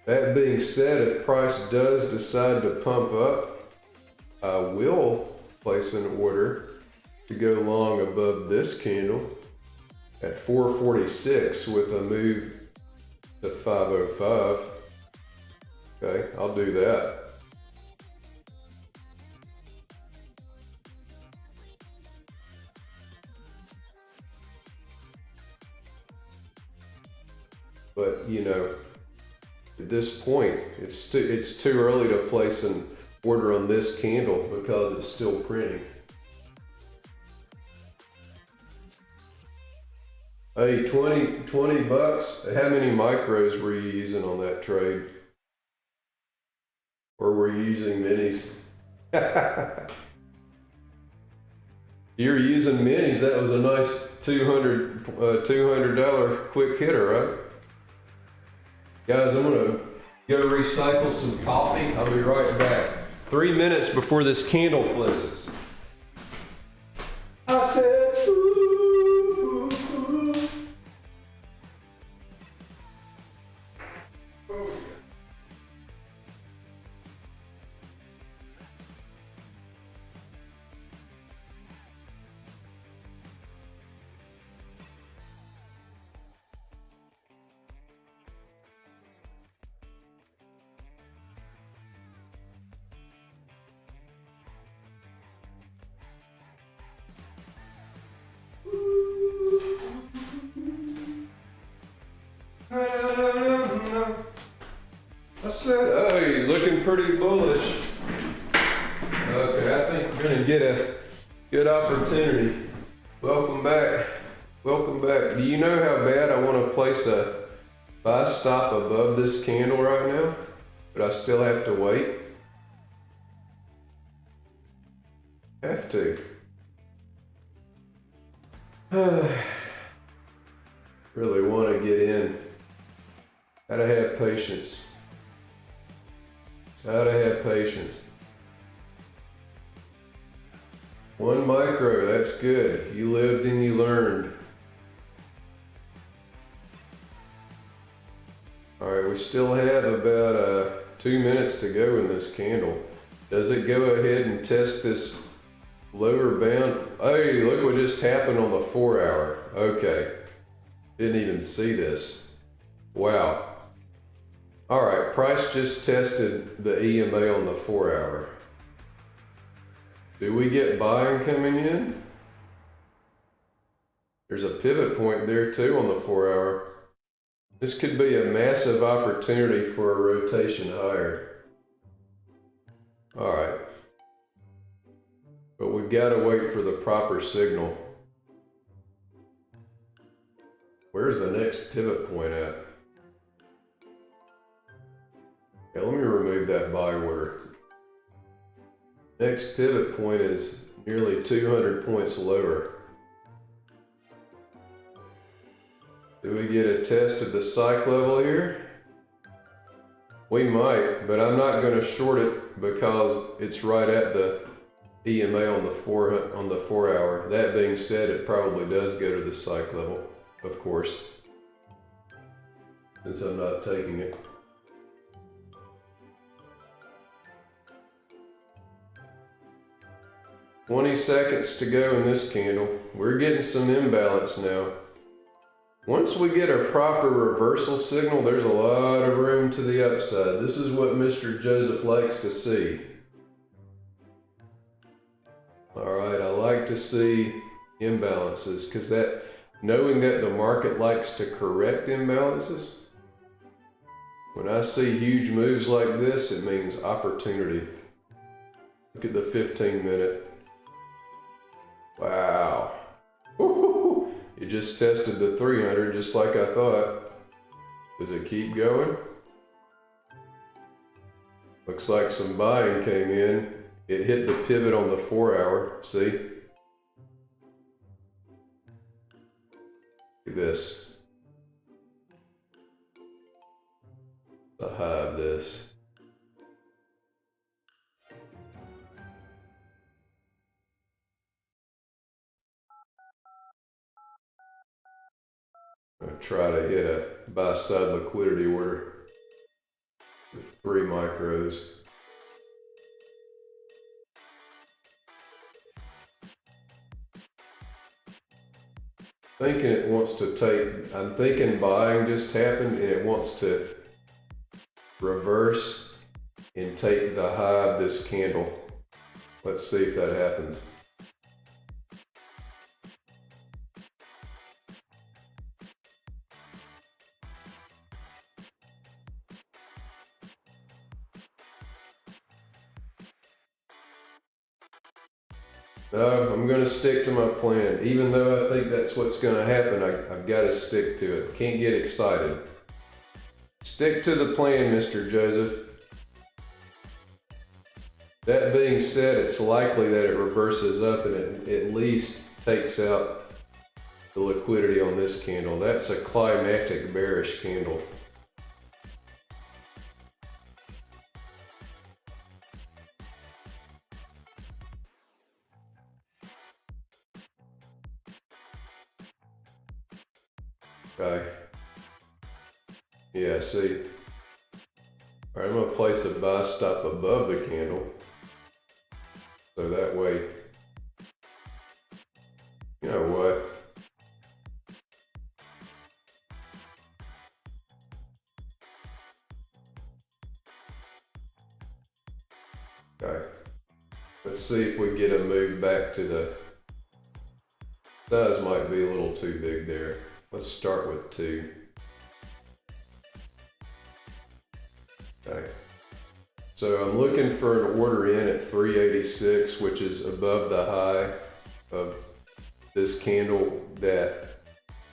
That being said, if price does decide to pump up, I will place an order to go long above this candle at 446 with a move to 505. Okay, I'll do that. But you know, at this point, it's too early to place an order on this candle because it's still printing. Hey, 20 bucks. How many micros were you using on that trade? Or were you using minis? You're using minis. That was a nice $200 quick hitter, right? Guys, I'm gonna go recycle some coffee. I'll be right back. 3 minutes before this candle closes. I said, ooh, ooh, ooh. Oh. I said, oh, he's looking pretty bullish. Okay, I think we're gonna get a good opportunity. Welcome back. Do you know how bad I want to place a buy stop above this candle right now? But I still have to wait. Have to. Really want to get in. Gotta have patience. One micro, that's good. You lived and you learned. All right, we still have about 2 minutes to go in this candle. Does it go ahead and test this lower bound? Hey, look what just happened on the 4 hour. Okay, didn't even see this. Wow. All right, price just tested the EMA on the 4 hour. Do we get buying coming in? There's a pivot point there too on the 4 hour. This could be a massive opportunity for a rotation higher. All right. But we've got to wait for the proper signal. Where's the next pivot point at? Okay, let me remove that buy order. Next pivot point is nearly 200 points lower. Do we get a test of the psych level here? We might, but I'm not going to short it because it's right at the EMA on the 4 hour. That being said, it probably does go to the psych level, of course, since I'm not taking it. $20 seconds to go in this candle. We're getting some imbalance now. Once we get a proper reversal signal, there's a lot of room to the upside. This is what Mr. Joseph likes to see. All right, I like to see imbalances because knowing that the market likes to correct imbalances, when I see huge moves like this, it means opportunity. Look at the 15-minute. Wow. Woo-hoo-hoo. It just tested the 300 just like I thought. Does it keep going? Looks like some buying came in. It hit the pivot on the 4 hour, see? Look at this. The high of this. I'm going to try to hit a buy side liquidity order with 3 micros. Thinking it wants to take, I'm thinking buying just happened and it wants to reverse and take the high of this candle. Let's see if that happens. No, I'm going to stick to my plan. Even though I think that's what's going to happen, I've got to stick to it. Can't get excited. Stick to the plan, Mr. Joseph. That being said, it's likely that it reverses up and it at least takes out the liquidity on this candle. That's a climactic bearish candle. Okay. Yeah, see. All right, I'm going to place a buy stop above the candle. So that way, you know what? Okay. Let's see if we get a move back to the size might be a little too big there. Let's start with 2. Okay. So I'm looking for an order in at 386, which is above the high of this candle that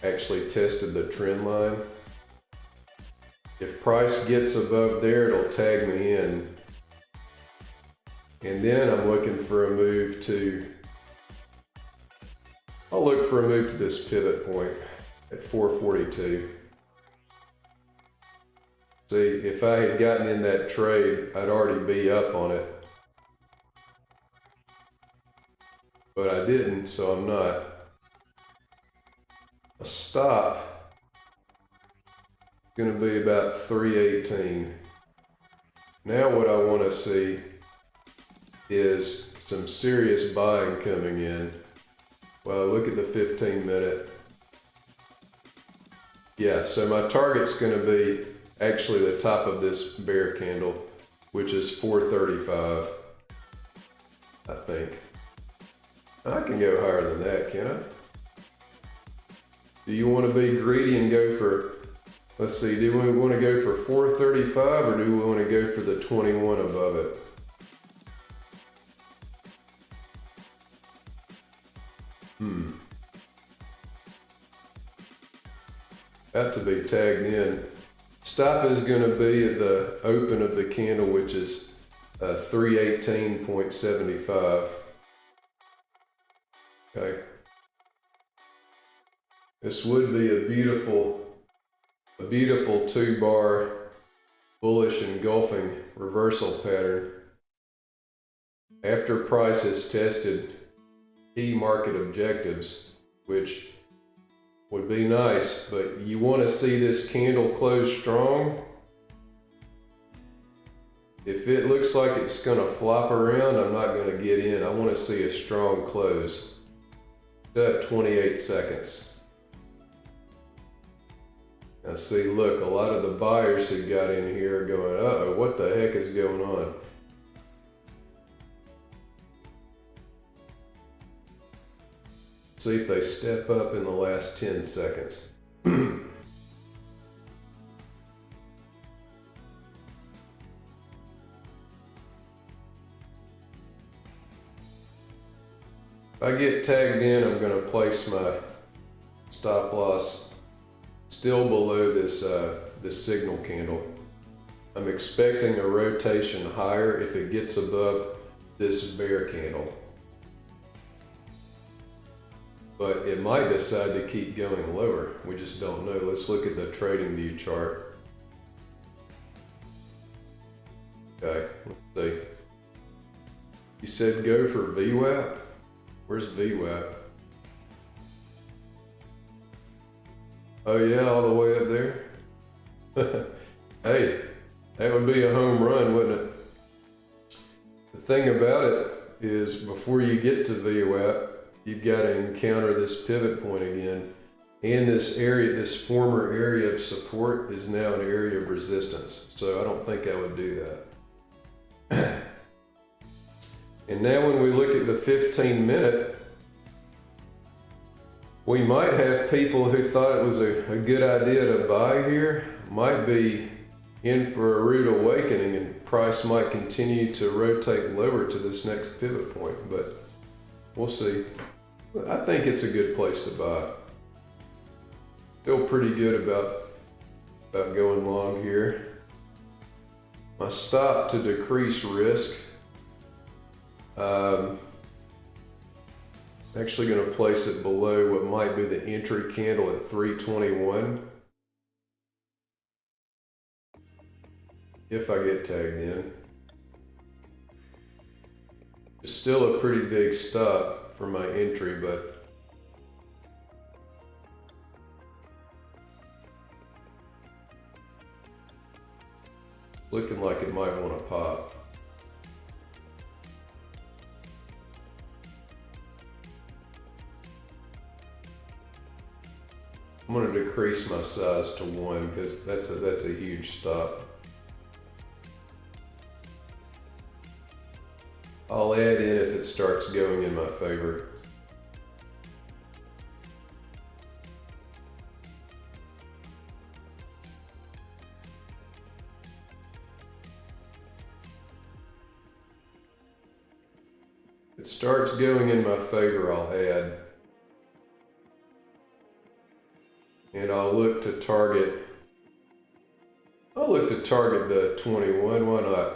actually tested the trend line. If price gets above there, it'll tag me in. And then I'm looking for a move to, I'll look for a move to this pivot point at 442. See, if I had gotten in that trade, I'd already be up on it. But I didn't, so I'm not. A stop is going to be about 318. Now what I want to see is some serious buying coming in. Well, look at the 15-minute. Yeah, so my target's going to be actually the top of this bear candle, which is 435, I think. I can go higher than that, can I? Do you want to be greedy and go for, let's see, do we want to go for 435 or do we want to go for the 21 above it? Got to be tagged in. Stop is going to be at the open of the candle, which is 318.75. Okay. This would be a beautiful 2-bar bullish engulfing reversal pattern. After price has tested key market objectives, which would be nice, but you want to see this candle close strong. If it looks like it's going to flop around, I'm not going to get in. I want to see a strong close. It's at 28 seconds. Now see, look, a lot of the buyers who got in here are going, uh-oh, what the heck is going on? See if they step up in the last 10 seconds. If I get tagged in, I'm going to place my stop loss still below this the signal candle. I'm expecting a rotation higher if it gets above this bear candle. But it might decide to keep going lower. We just don't know. Let's look at the trading view chart. Okay, let's see. You said go for VWAP? Where's VWAP? Oh yeah, all the way up there? Hey, that would be a home run, wouldn't it? The thing about it is before you get to VWAP, you've got to encounter this pivot point again. And this area, this former area of support is now an area of resistance. So I don't think I would do that. And now when we look at the 15-minute, we might have people who thought it was a good idea to buy here, might be in for a rude awakening, and price might continue to rotate lower to this next pivot point, but we'll see. I think it's a good place to buy. Feel pretty good about going long here. My stop to decrease risk. Actually going to place it below what might be the entry candle at 321. If I get tagged in. It's still a pretty big stop for my entry, but looking like it might want to pop. I'm going to decrease my size to 1 because that's a huge stop. I'll add in if it starts going in my favor. If it starts going in my favor, I'll add. And I'll look to target the 21, why not?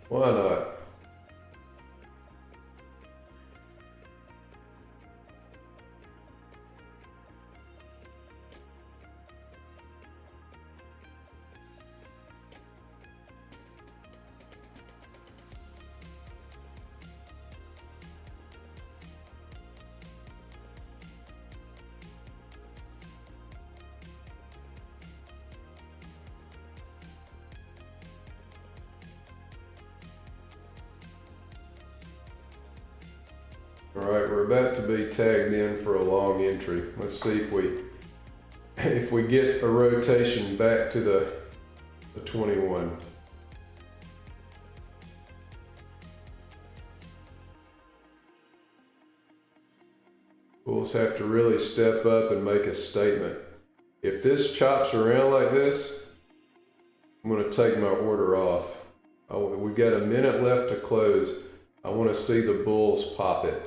Why not? All right, we're about to be tagged in for a long entry. Let's see if we get a rotation back to the 21. Bulls have to really step up and make a statement. If this chops around like this, I'm going to take my order off. We've got a minute left to close. I want to see the bulls pop it.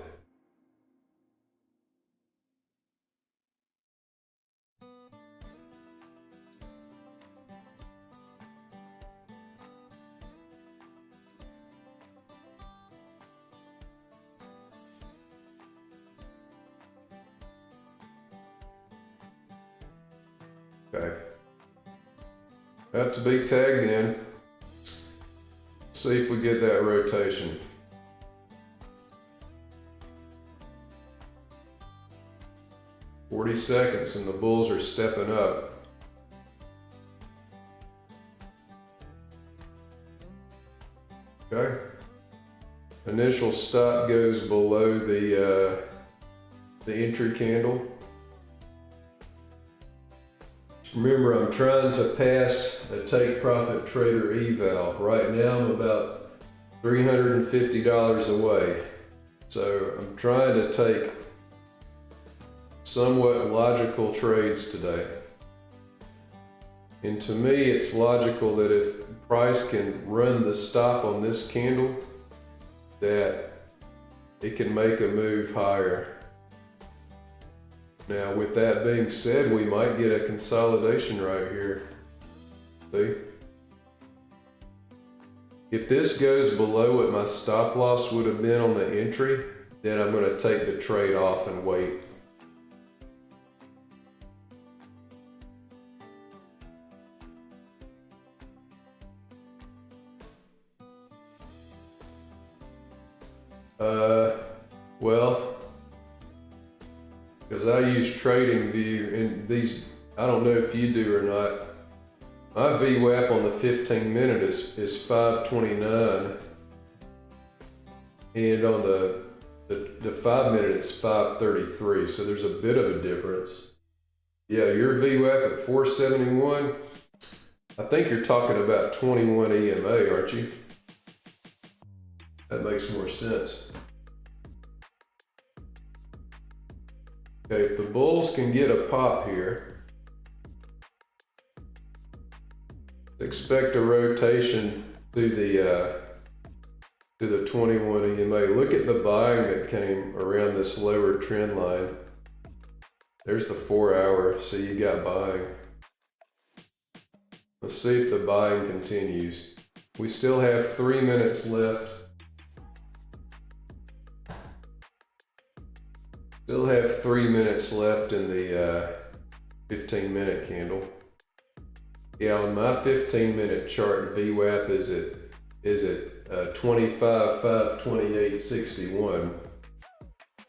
Okay. About to be tagged in. See if we get that rotation. $40 and the bulls are stepping up. Okay. Initial stop goes below the entry candle. Remember, I'm trying to pass a take profit trader eval. Right now I'm about $350 away. So I'm trying to take somewhat logical trades today. And to me, it's logical that if price can run the stop on this candle, that it can make a move higher. Now with that being said, we might get a consolidation right here. See? If this goes below what my stop loss would have been on the entry, then I'm going to take the trade off and wait. Well, because I use TradingView, and these, I don't know if you do or not, my VWAP on the 15 minute is 529, and on the 5 minute it's 533, so there's a bit of a difference. Yeah, your VWAP at 471, I think you're talking about 21 EMA, aren't you? That makes more sense. Okay, if the bulls can get a pop here, expect a rotation to the 21 EMA. Look at the buying that came around this lower trend line. There's the 4 hour, so you got buying. Let's see if the buying continues. We still have 3 minutes left. Still have 3 minutes left in the 15 minute candle. Yeah, on my 15 minute chart, VWAP is at 25, 5, 28, 61.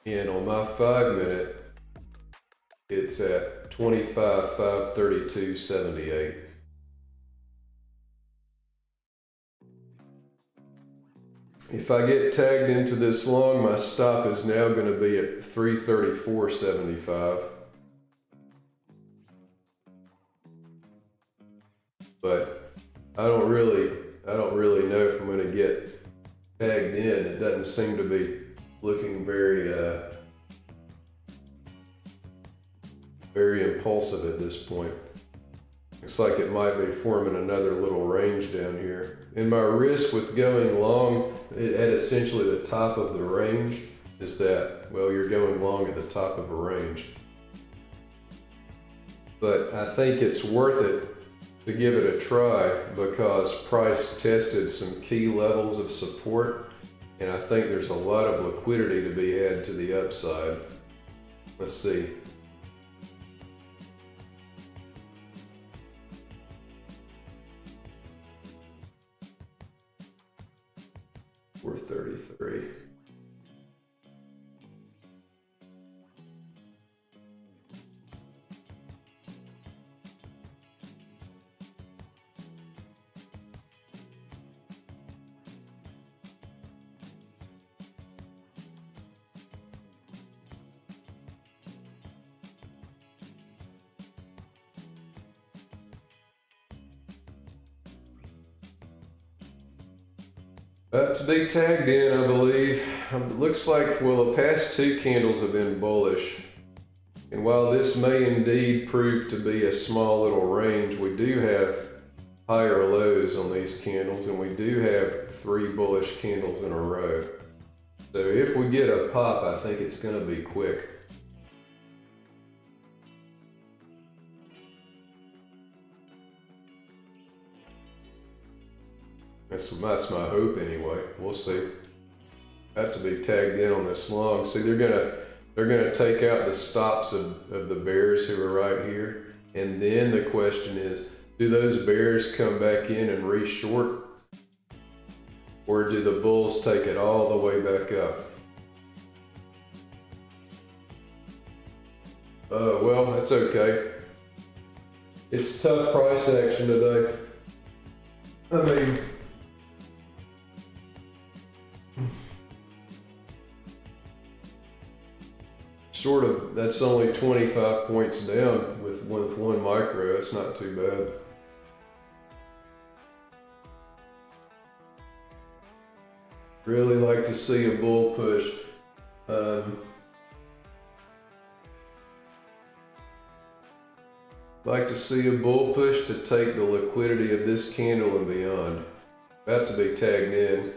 And on my 5 minute, it's at 25, 5, 32, 78. If I get tagged into this long, my stop is now going to be at 334.75. But I don't really know if I'm going to get tagged in. It doesn't seem to be looking very impulsive at this point. Looks like it might be forming another little range down here. And my risk with going long at essentially the top of the range is that, well, you're going long at the top of a range. But I think it's worth it to give it a try because price tested some key levels of support, and I think there's a lot of liquidity to be had to the upside. Let's see. We're 33. About to be tagged in, I believe. It looks like, well, the past two candles have been bullish. And while this may indeed prove to be a small little range, we do have higher lows on these candles, and we do have 3 bullish candles in a row. So if we get a pop, I think it's going to be quick. That's my hope anyway. We'll see. Have to be tagged in on this long. See, they're gonna take out the stops of the bears who are right here, and then the question is, do those bears come back in and re-short, or do the bulls take it all the way back up? Well, that's okay. It's tough price action today. I mean, sort of, that's only 25 points down with one micro. That's not too bad. Really like to see a bull push. Like to see a bull push to take the liquidity of this candle and beyond. About to be tagged in.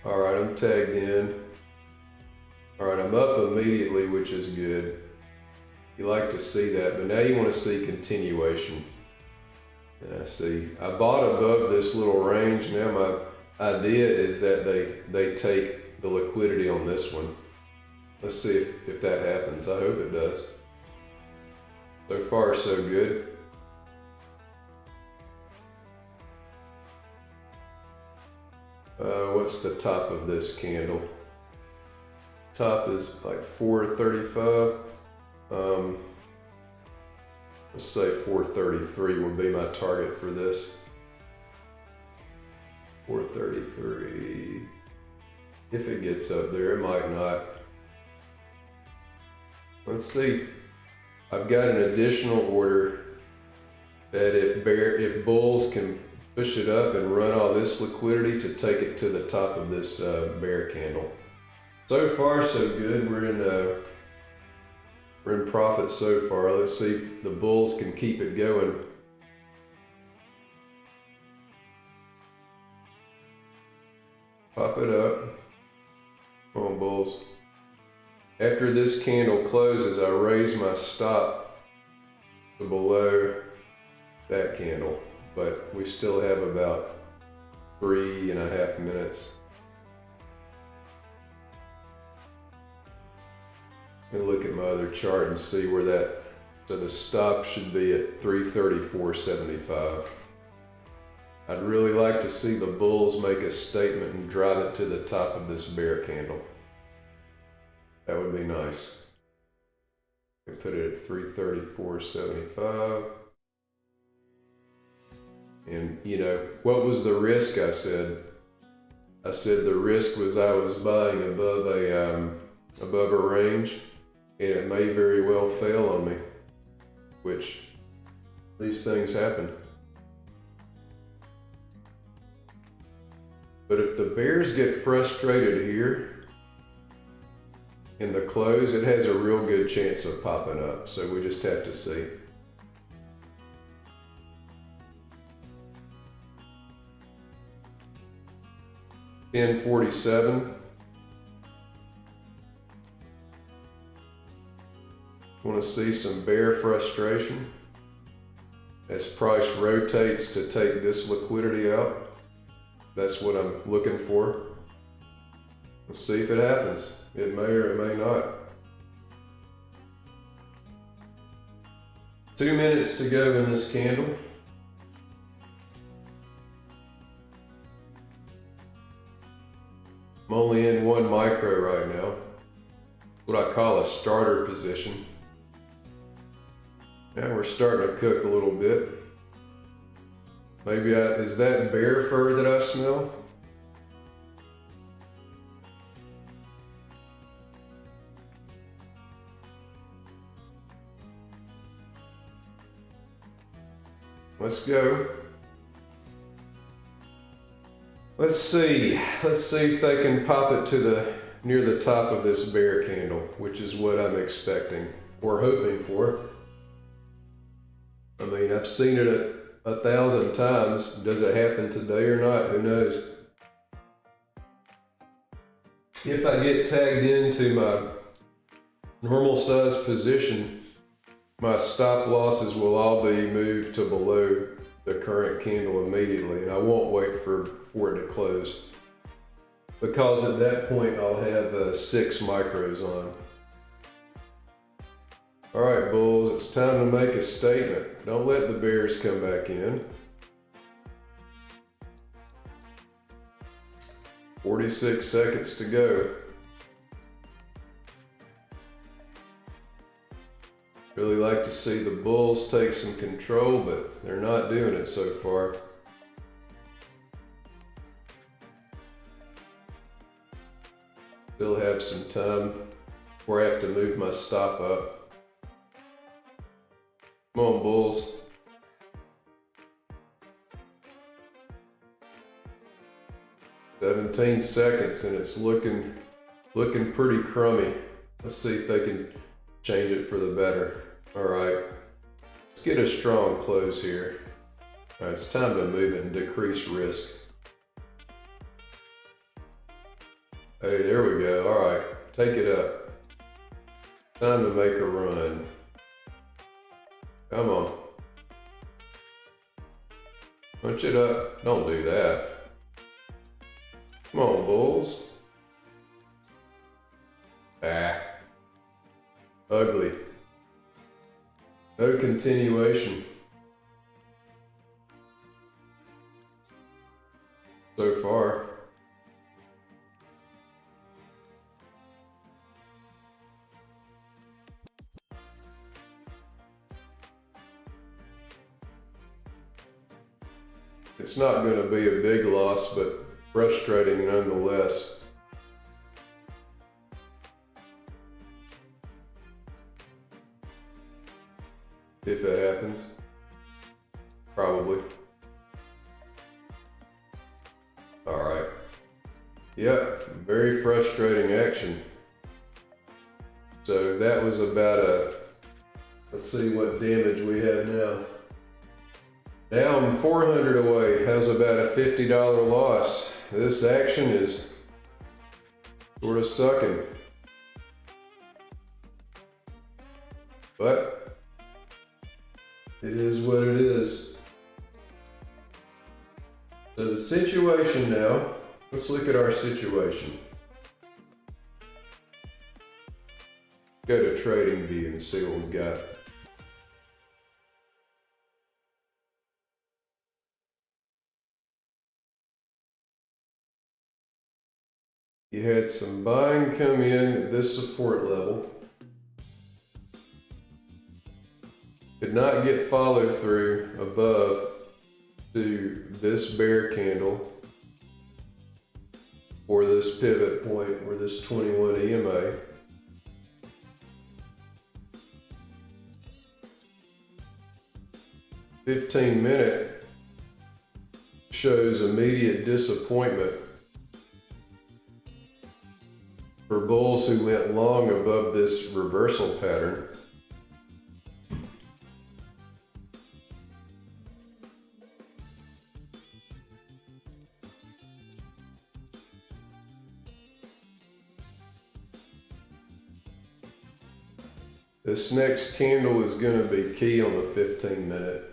All right, I'm tagged in. All right, I'm up immediately, which is good. You like to see that, but now you want to see continuation. See, I bought above this little range. Now my idea is that they take the liquidity on this one. Let's see if that happens. I hope it does. So far, so good. What's the top of this candle? Top is like 435. Let's say 433 would be my target for this. 433. If it gets up there, it might not. Let's see. I've got an additional order that if bulls can push it up and run all this liquidity to take it to the top of this bear candle. So far, so good. We're in profit so far. Let's see if the bulls can keep it going. Pop it up. Come on, bulls. After this candle closes, I raise my stop to below that candle, but we still have about 3.5 minutes. And look at my other chart and see where that, so the stop should be at 334.75. I'd really like to see the bulls make a statement and drive it to the top of this bear candle. That would be nice. We put it at 334.75. And you know, what was the risk? I said the risk was I was buying above a range, and it may very well fail on me, which these things happen. But if the bears get frustrated here in the close, it has a real good chance of popping up. So we just have to see. $10.47. Want to see some bear frustration as price rotates to take this liquidity out. That's what I'm looking for. Let's see if it happens. It may or it may not. 2 minutes to go in this candle. I'm only in 1 micro right now. What I call a starter position. Now we're starting to cook a little bit. Maybe is that bear fur that I smell? Let's go. Let's see if they can pop it to near the top of this bear candle, which is what I'm expecting or hoping for. I mean, I've seen it 1,000 times. Does it happen today or not? Who knows? If I get tagged into my normal size position, my stop losses will all be moved to below the current candle immediately, and I won't wait for it to close, because at that point I'll have 6 micros on. All right, bulls, it's time to make a statement. Don't let the bears come back in. 46 seconds to go. Really like to see the bulls take some control, but they're not doing it so far. Still have some time before I have to move my stop up. Come on, bulls. "17 seconds and it's looking pretty crummy. Let's see if they can change it for the better. All right, let's get a strong close here. All right, it's time to move it and decrease risk. Hey, there we go. All right, Take it up. Time to make a run. Come on. Punch it up. Don't do that. Come on, bulls. Ah. Ugly. No continuation. So far. It's not going to be a big loss, but frustrating nonetheless. If it happens. Probably. Alright. Yep, very frustrating action. So that was about let's see what damage we have now. Now I'm 400 away. How's about a $50 loss? This action is sort of sucking. But it is what it is. So the situation now, let's look at our situation. Go to Trading View and see what we've got. You had some buying come in at this support level. Did not get follow through above to this bear candle or this pivot point or this 21 EMA. "15-minute shows immediate disappointment for bulls who went long above this reversal pattern. This next candle is going to be key on the 15-minute.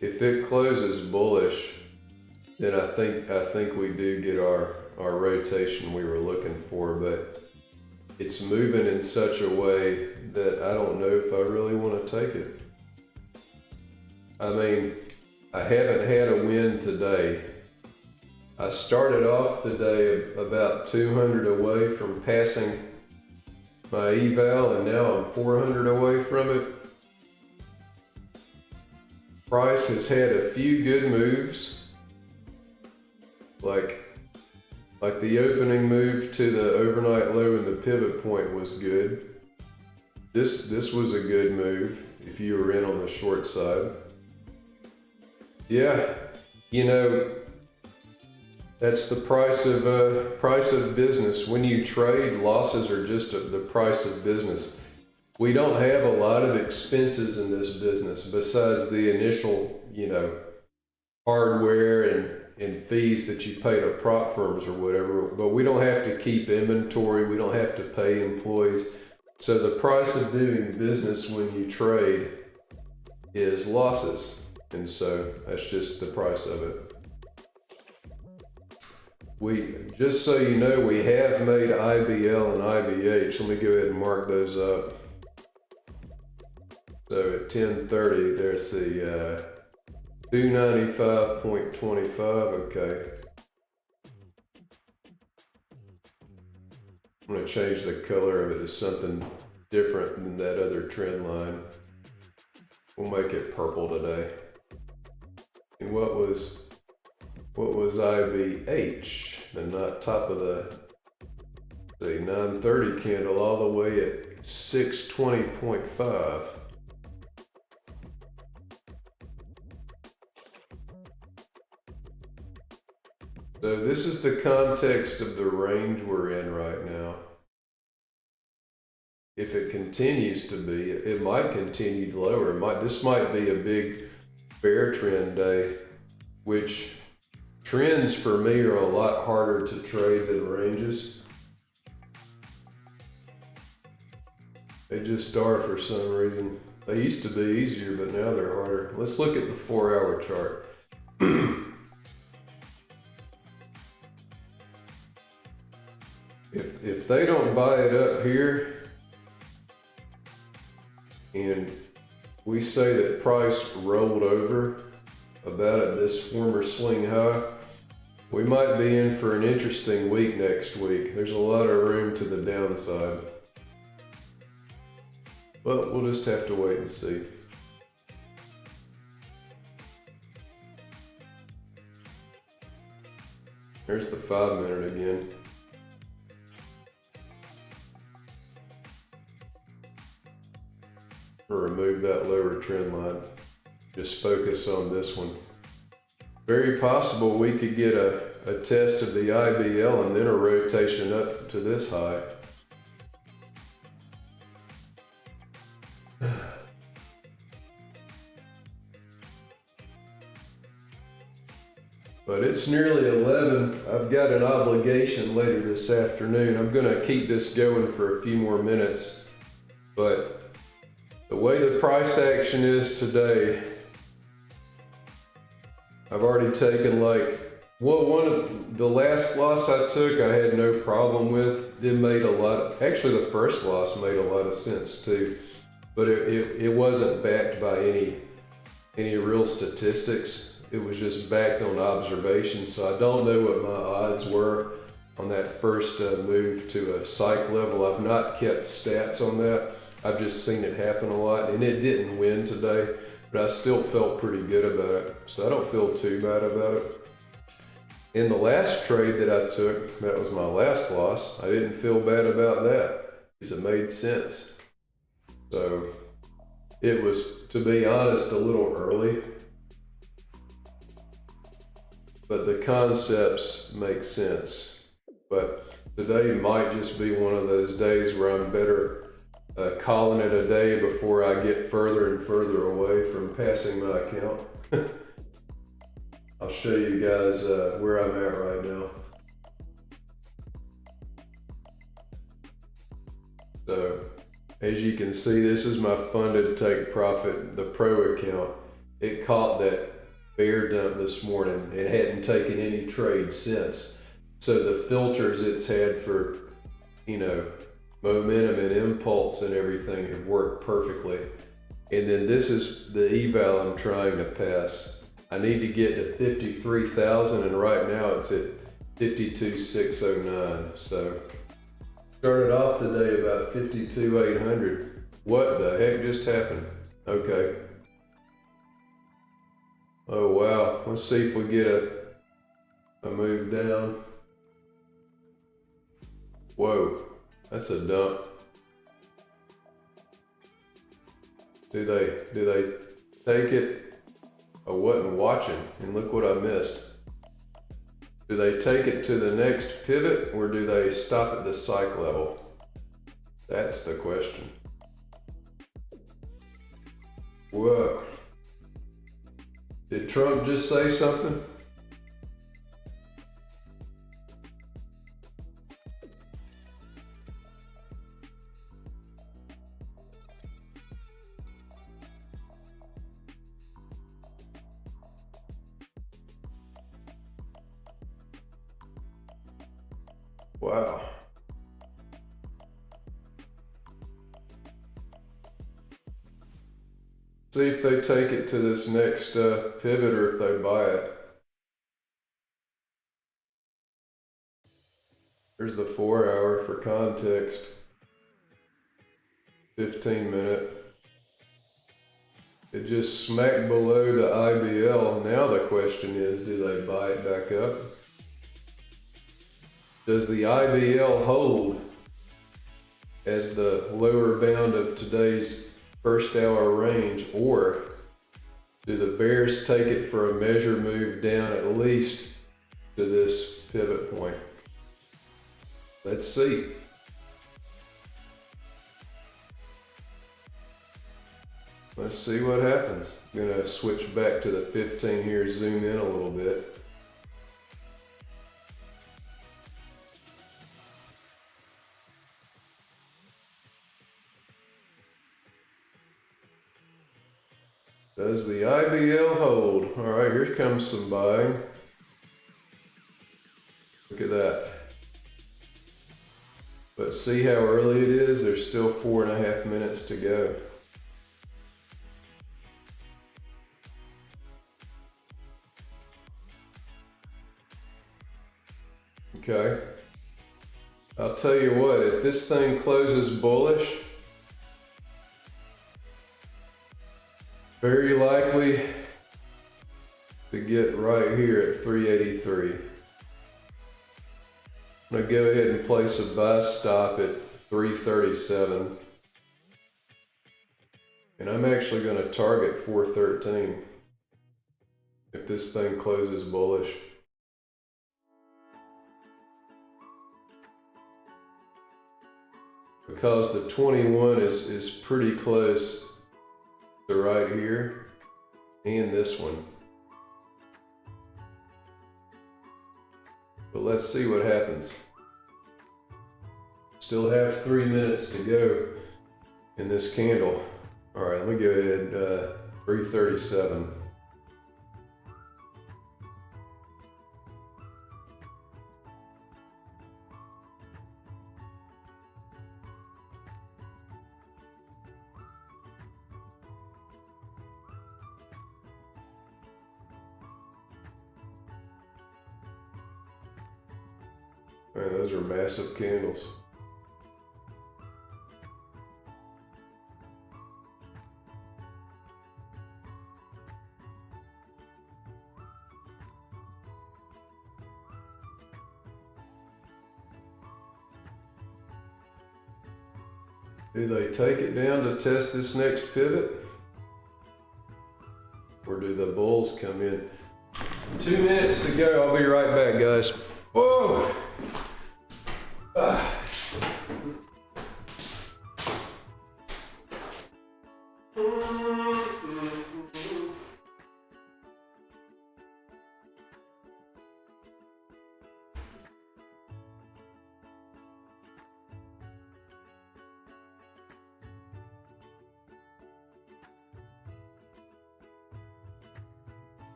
If it closes bullish, then I think we do get our rotation we were looking for, but it's moving in such a way that I don't know if I really want to take it. I mean, I haven't had a win today. I started off the day about 200 away from passing my eval, and now I'm 400 away from it. Price has had a few good moves, like the opening move to the overnight low and the pivot point was good. This was a good move if you were in on the short side. Yeah, you know, that's the price of business. When you trade, losses are just the price of business. We don't have a lot of expenses in this business besides the initial, hardware and fees that you pay to prop firms or whatever, but we don't have to keep inventory. We don't have to pay employees. So the price of doing business when you trade is losses. And so that's just the price of it. Just so you know, we have made IBL and IBH. Let me go ahead and mark those up. So at 10:30, there's the 295.25, okay. I'm gonna change the color of it to something different than that other trend line. We'll make it purple today. And what was IBH? The not top of the 930 candle all the way at 620.5. So this is the context of the range we're in right now. if it continues to be, it might continue lower. This might be a big bear trend day, which trends for me are a lot harder to trade than ranges. They just are for some reason. They used to be easier, but now they're harder. Let's look at the 4-hour chart. If they don't buy it up here, and we say that price rolled over about at this former swing high, we might be in for an interesting week next week. There's a lot of room to the downside. But we'll just have to wait and see. There's the 5-minute again. Or remove that lower trend line. Just focus on this one. Very possible we could get a test of the IBL and then a rotation up to this high. But it's nearly 11. I've got an obligation later this afternoon. I'm gonna keep this going for a few more minutes. But the way the price action is today, I've already taken one of the last loss I took, I had no problem with. It made a lot, actually the first loss made a lot of sense too. But it wasn't backed by any real statistics. It was just backed on observation, so I don't know what my odds were on that first move to a psych level. I've not kept stats on that. I've just seen it happen a lot, and it didn't win today, but I still felt pretty good about it, so I don't feel too bad about it. In the last trade that I took, that was my last loss, I didn't feel bad about that because it made sense. So it was, to be honest, a little early. But the concepts make sense. But today might just be one of those days where I'm better calling it a day before I get further and further away from passing my account. I'll show you guys where I'm at right now. So as you can see, this is my funded take profit, the pro account. It caught that bear dump this morning. It hadn't taken any trades since. So the filters it's had for, momentum and impulse and everything have worked perfectly. And then this is the eval I'm trying to pass. I need to get to 53,000, and right now it's at 52,609. So started off the day about 52,800. What the heck just happened? Okay. Oh wow, let's see if we get a move down. Whoa, that's a dump. Do they take it? I wasn't watching, and look what I missed. Do they take it to the next pivot, or do they stop at the psych level? That's the question. Whoa. Did Trump just say something? Wow. See if they take it to this next pivot, or if they buy it. There's the 4-hour for context. 15-minute. It just smacked below the IBL. Now the question is, do they buy it back up? Does the IBL hold as the lower bound of today's first hour range, or do the bears take it for a measure move down at least to this pivot point? Let's see. Let's see what happens. I'm gonna switch back to the 15 here, zoom in a little bit. Does the IBL hold? All right, here comes some buying. Look at that. But see how early it is? There's still 4.5 minutes to go. Okay. I'll tell you what, if this thing closes bullish, very likely to get right here at 383. I'm gonna go ahead and place a buy stop at 337. And I'm actually gonna target 413 if this thing closes bullish. Because the 21 is pretty close to right here and this one. But let's see what happens. Still have 3 minutes to go in this candle. All right, let me go ahead, 337. Man, those are massive candles. Do they take it down to test this next pivot? Or do the bulls come in? 2 minutes to go. I'll be right back, guys. Whoa!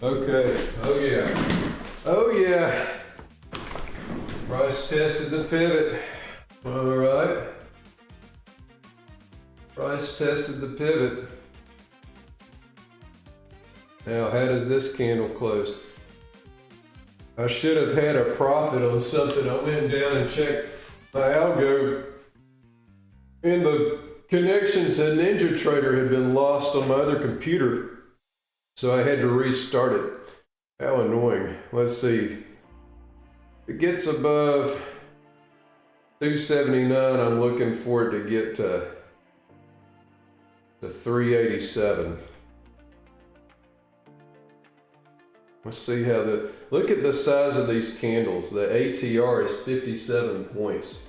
Okay, oh yeah. Oh yeah. Price tested the pivot. All right. Price tested the pivot. Now, how does this candle close? I should have had a profit on something. I went down and checked my algo, and the connection to NinjaTrader had been lost on my other computer, so I had to restart it. How annoying. Let's see. If it gets above 279, I'm looking for it to get to 387. Let's see how look at the size of these candles. The ATR is 57 points.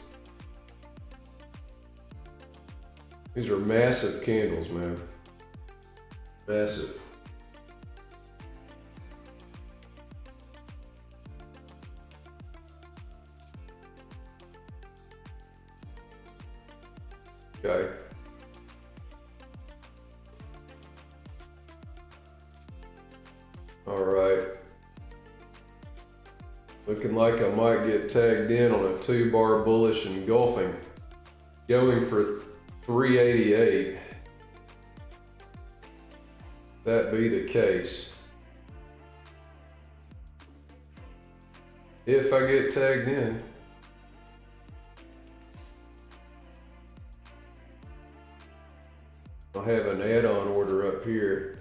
These are massive candles, man. Massive. Okay. All right. Looking like I might get tagged in on a 2-bar bullish engulfing. Going for 388. That be the case. If I get tagged in. I'll have an add-on order up here.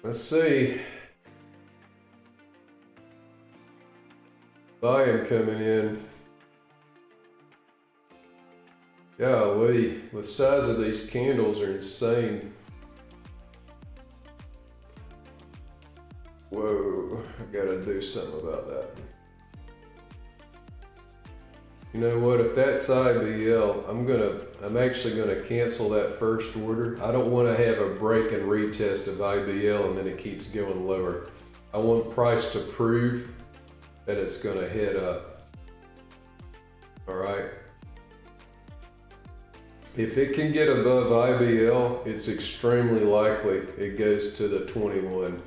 Let's see. Buying coming in. Golly, the size of these candles are insane. Whoa, I gotta do something about that. You know what, if that's IBL, I'm actually gonna cancel that first order. I don't wanna have a break and retest of IBL and then it keeps going lower. I want price to prove that it's gonna head up. All right. If it can get above IBL, it's extremely likely it goes to the 21.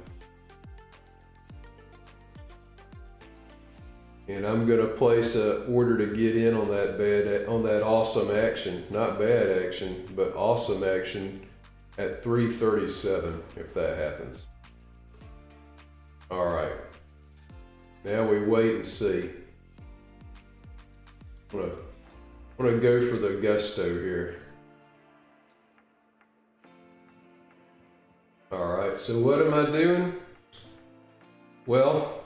And I'm gonna place an order to get in on that awesome action, not bad action, but awesome action at 337 if that happens. All right, now we wait and see. I'm gonna go for the gusto here. All right, so what am I doing? Well,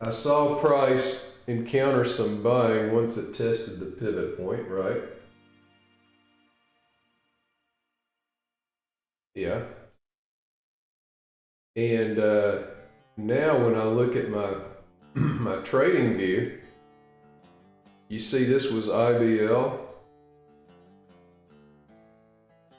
I saw price encounter some buying once it tested the pivot point, right? Yeah. And now when I look at my my trading view, you see this was IBL.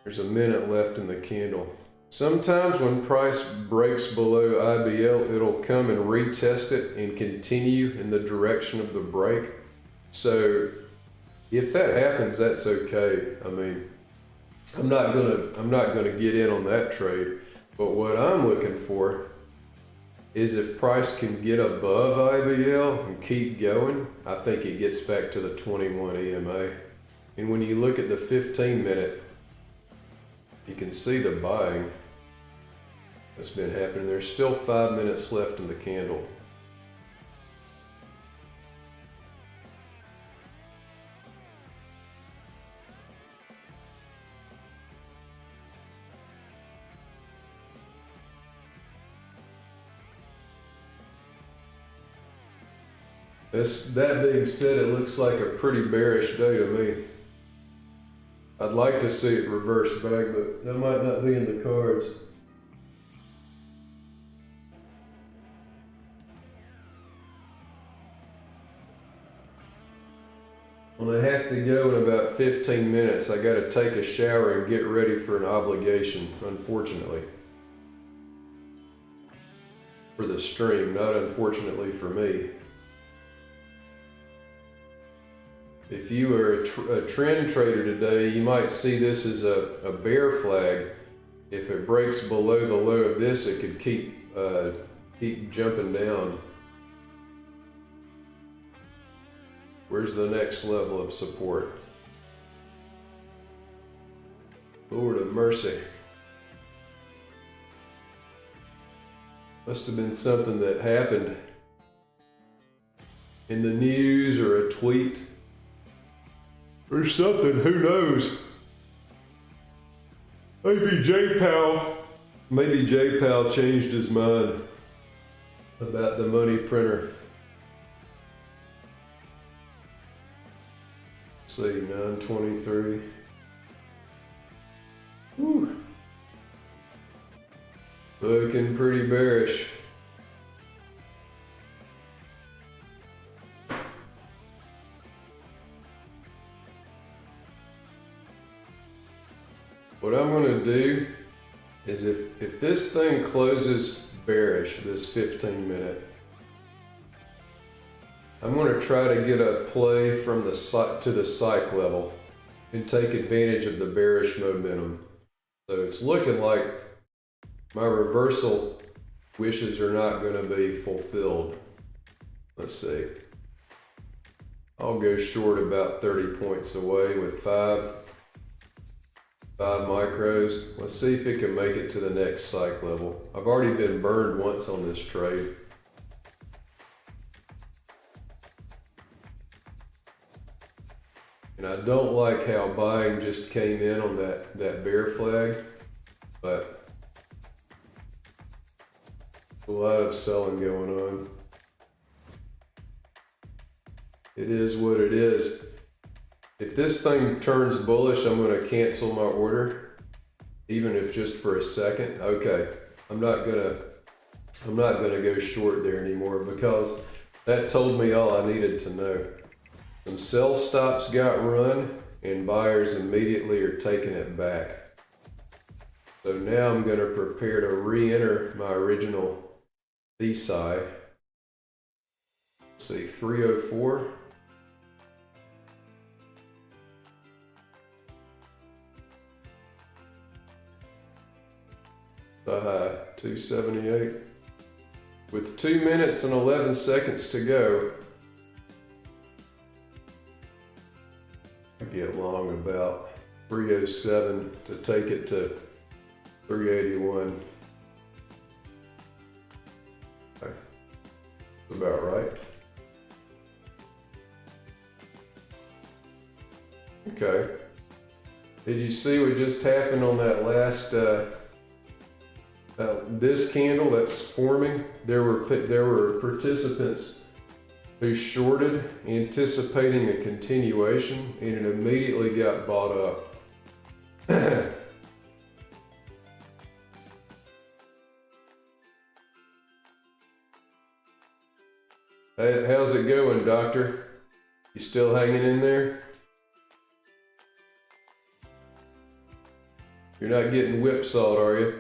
There's a minute left in the candle. Sometimes when price breaks below IBL, it'll come and retest it and continue in the direction of the break. So if that happens, that's okay. I mean, I'm not gonna get in on that trade. But what I'm looking for is if price can get above IBL and keep going, I think it gets back to the 21 EMA. And when you look at the 15-minute, you can see the buying that's been happening. There's still 5 minutes left in the candle. That being said, it looks like a pretty bearish day to me. I'd like to see it reverse back, but that might not be in the cards. When I have to go in about 15 minutes, I gotta take a shower and get ready for an obligation, unfortunately. For the stream, not unfortunately for me. if you were a trend trader today, you might see this as a bear flag. If it breaks below the low of this, it could keep jumping down. Where's the next level of support? Lord of mercy. Must have been something that happened in the news or a tweet or something, who knows? Maybe J Powell changed his mind about the money printer. Let's see, 923. Whew. Looking pretty bearish. What I'm going to do is if this thing closes bearish, this 15 minute, I'm going to try to get a play from the to the psych level and take advantage of the bearish momentum. So it's looking like my reversal wishes are not going to be fulfilled. Let's see. I'll go short about 30 points away with 5 micros. Let's see if it can make it to the next psych level. I've already been burned once on this trade. And I don't like how buying just came in on that bear flag, but a lot of selling going on. It is what it is. If this thing turns bullish, I'm going to cancel my order, even if just for a second. Okay, I'm not gonna go short there anymore because that told me all I needed to know. Some sell stops got run and buyers immediately are taking it back. So now I'm going to prepare to re-enter my original thesis. Let's see, 304. The high, 278. With 2 minutes and 11 seconds to go, I get long about 307 to take it to 381. Okay. That's about right. Okay. Did you see what just happened on that last this candle that's forming? There were participants who shorted, anticipating a continuation, and it immediately got bought up. Hey, how's it going, doctor? You still hanging in there? You're not getting whipsawed, are you?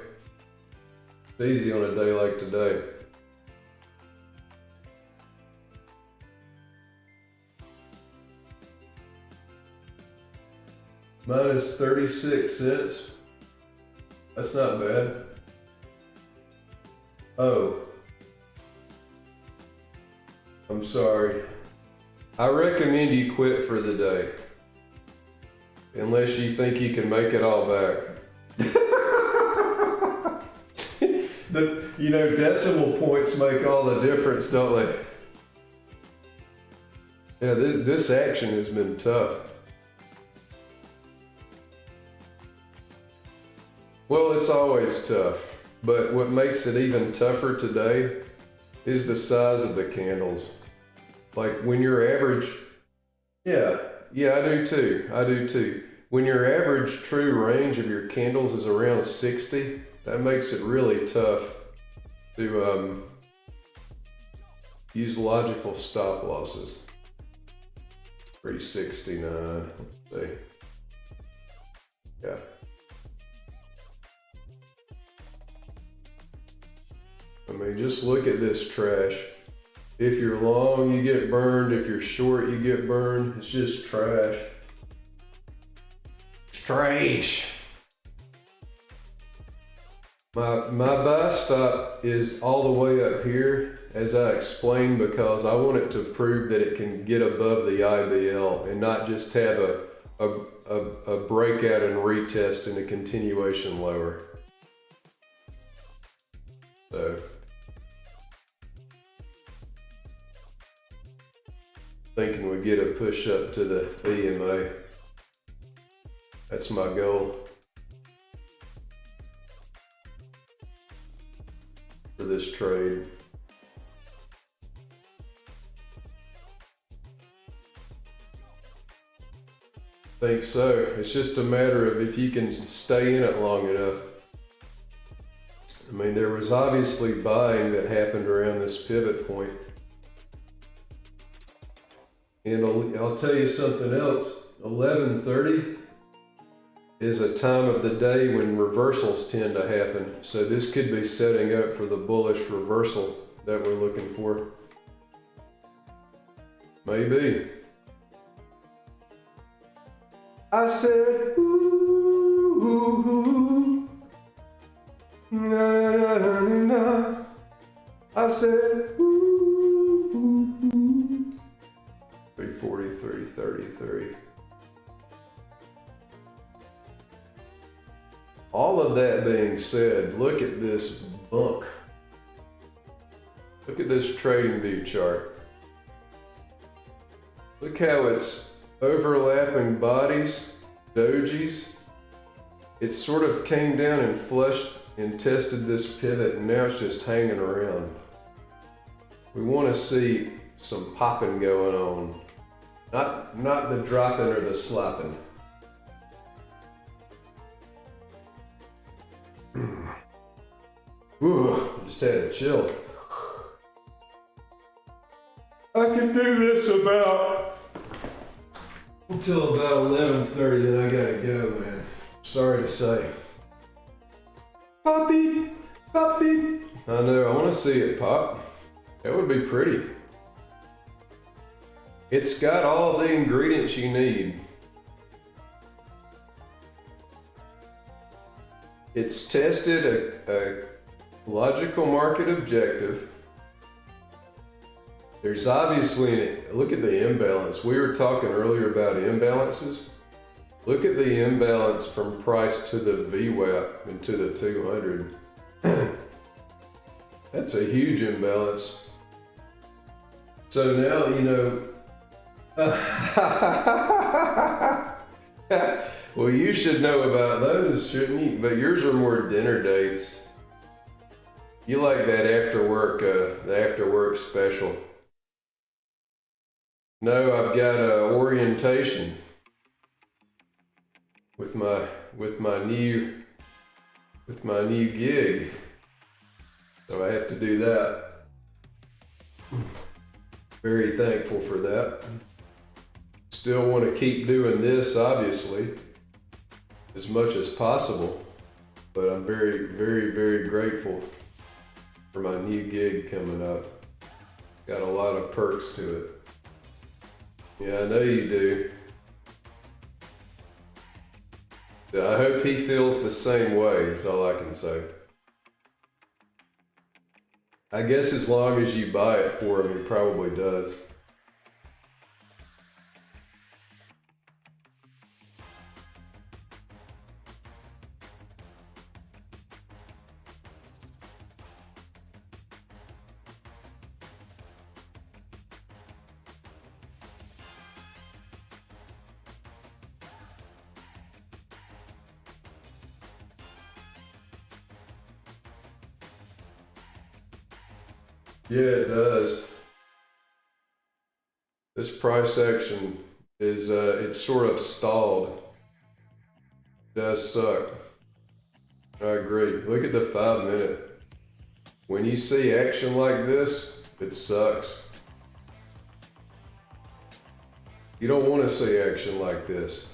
It's easy on a day like today. Minus 36 cents. That's not bad. Oh. I'm sorry. I recommend you quit for the day. Unless you think you can make it all back. Decimal points make all the difference, don't they? Yeah, this action has been tough. Well, it's always tough, but what makes it even tougher today is the size of the candles. Like when your average, yeah, I do too. When your average true range of your candles is around 60, that makes it really tough to use logical stop losses. 369, let's see. Yeah. I mean, just look at this trash. If you're long, you get burned. If you're short, you get burned. It's just trash. It's trash. My buy stop is all the way up here, as I explained, because I want it to prove that it can get above the IBL and not just have a breakout and retest and a continuation lower. So, thinking we get a push up to the EMA. That's my goal for this trade. I think so. It's just a matter of if you can stay in it long enough. I mean, there was obviously buying that happened around this pivot point. And I'll tell you something else. 11:30 is a time of the day when reversals tend to happen. So this could be setting up for the bullish reversal that we're looking for. Maybe. I said, ooh, ooh, ooh, na, na, na, na, na. I said, ooh, ooh, ooh. 343, 33. All of that being said, look at this bunk. Look at this trading view chart. Look how it's overlapping bodies, dojis. It sort of came down and flushed and tested this pivot, and now it's just hanging around. We want to see some popping going on, not the dropping or the slapping. Ooh, I just had a chill. I can do this until about 11:30, then I gotta go, man. Sorry to say. Poppy, poppy. I know, I want to see it pop. That would be pretty. It's got all the ingredients you need. It's tested a logical market objective. There's obviously, look at the imbalance. We were talking earlier about imbalances. Look at the imbalance from price to the VWAP and to the 200. That's a huge imbalance. So now, you know, well, you should know about those, shouldn't you? But yours are more dinner dates. You like that after work, the after work special. No, I've got orientation with my new gig, so I have to do that. Very thankful for that. Still want to keep doing this, obviously, as much as possible, but I'm very, very, very grateful for my new gig coming up. Got a lot of perks to it. Yeah, I know you do. Yeah, I hope he feels the same way, that's all I can say. I guess as long as you buy it for him, he probably does. Yeah, it does. This price action is, it's sort of stalled. It does suck. I agree. Look at the 5 minute. When you see action like this, it sucks. You don't want to see action like this.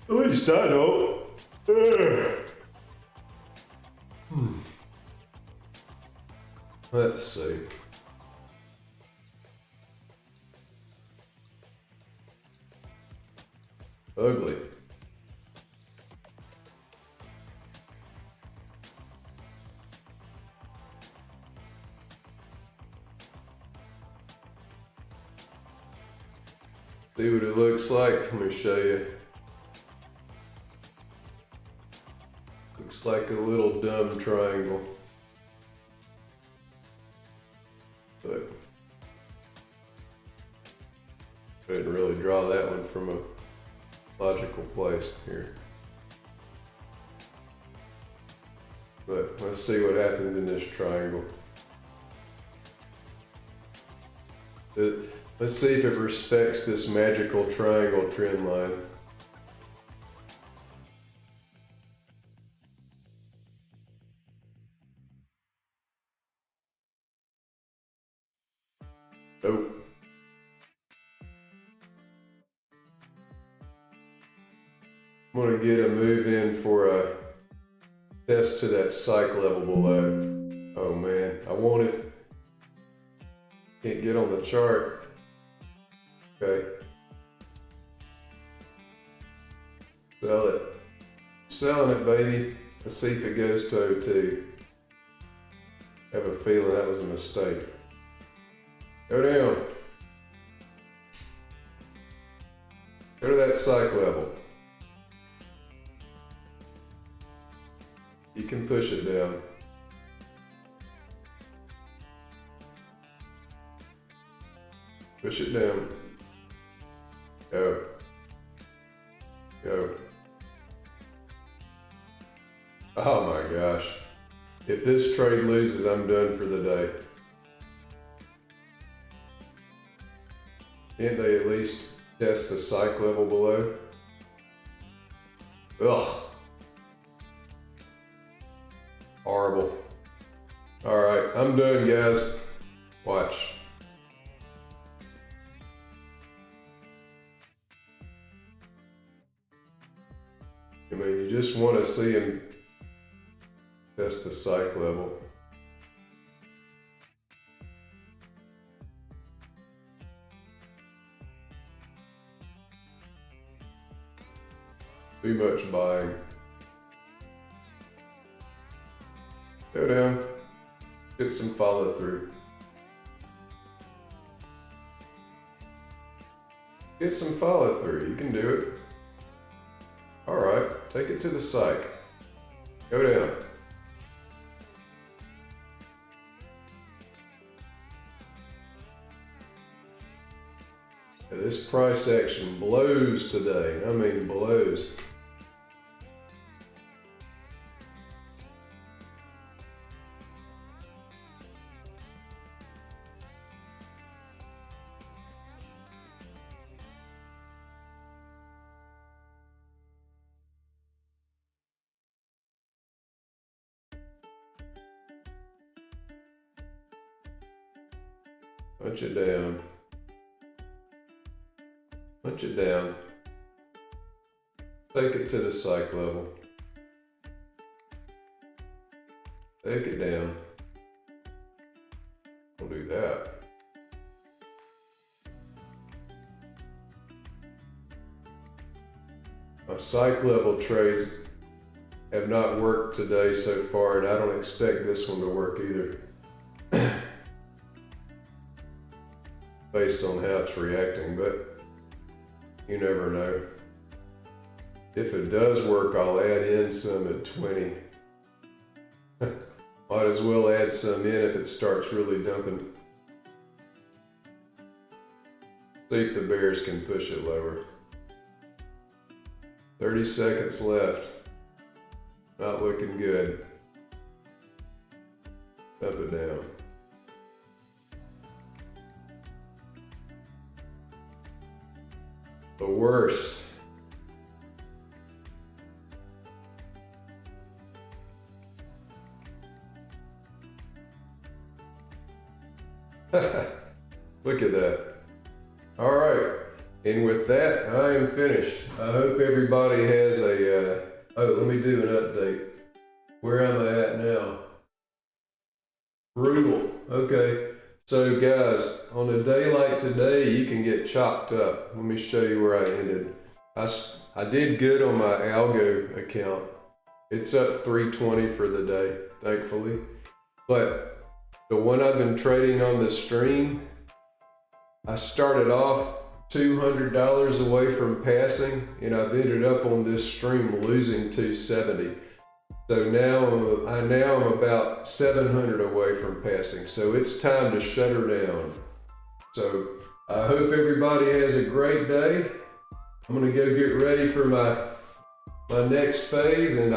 At least I don't. Let's see. Ugly. See what it looks like? Let me show you. Looks like a little dumb triangle. But I didn't really draw that one from a logical place here. But let's see what happens in this triangle. Let's see if it respects this magical triangle trend line. Nope. I'm gonna get a move in for a test to that psych level below. Oh man, I want it. Can't get on the chart. Okay. Sell it. Selling it, baby. Let's see if it goes to O2. I have a feeling that was a mistake. Go down. Go to that psych level. You can push it down. Push it down. Go. Go. Oh my gosh. If this trade loses, I'm done for the day. Can't they at least test the psych level below? Ugh. Horrible. Alright, I'm done, guys. Watch. I mean, you just want to see him test the psych level. Too much buying. Go down. Get some follow through. Get some follow through. You can do it. Alright, take it to the psych. Go down. Now, this price action blows today. I mean, blows. Punch it down. Punch it down. Take it to the psych level. Take it down. We'll do that. My psych level trades have not worked today so far, and I don't expect this one to work either. Based on how it's reacting, but you never know. If it does work, I'll add in some at 20. Might as well add some in if it starts really dumping. See if the bears can push it lower. 30 seconds left. Not looking good. Dump it down. The worst. Look at that. All right. And with that, I am finished. I hope everybody has a, oh, let me do an update. Where am I at now? Brutal. Okay. So guys, on a day like today, you can get chopped up. Let me show you where I ended. I did good on my algo account. It's up 320 for the day, thankfully. But the one I've been trading on the stream, I started off $200 away from passing, and I've ended up on this stream losing 270. So now I'm about 700 away from passing. So it's time to shut her down. So I hope everybody has a great day. I'm gonna go get ready for my next phase, and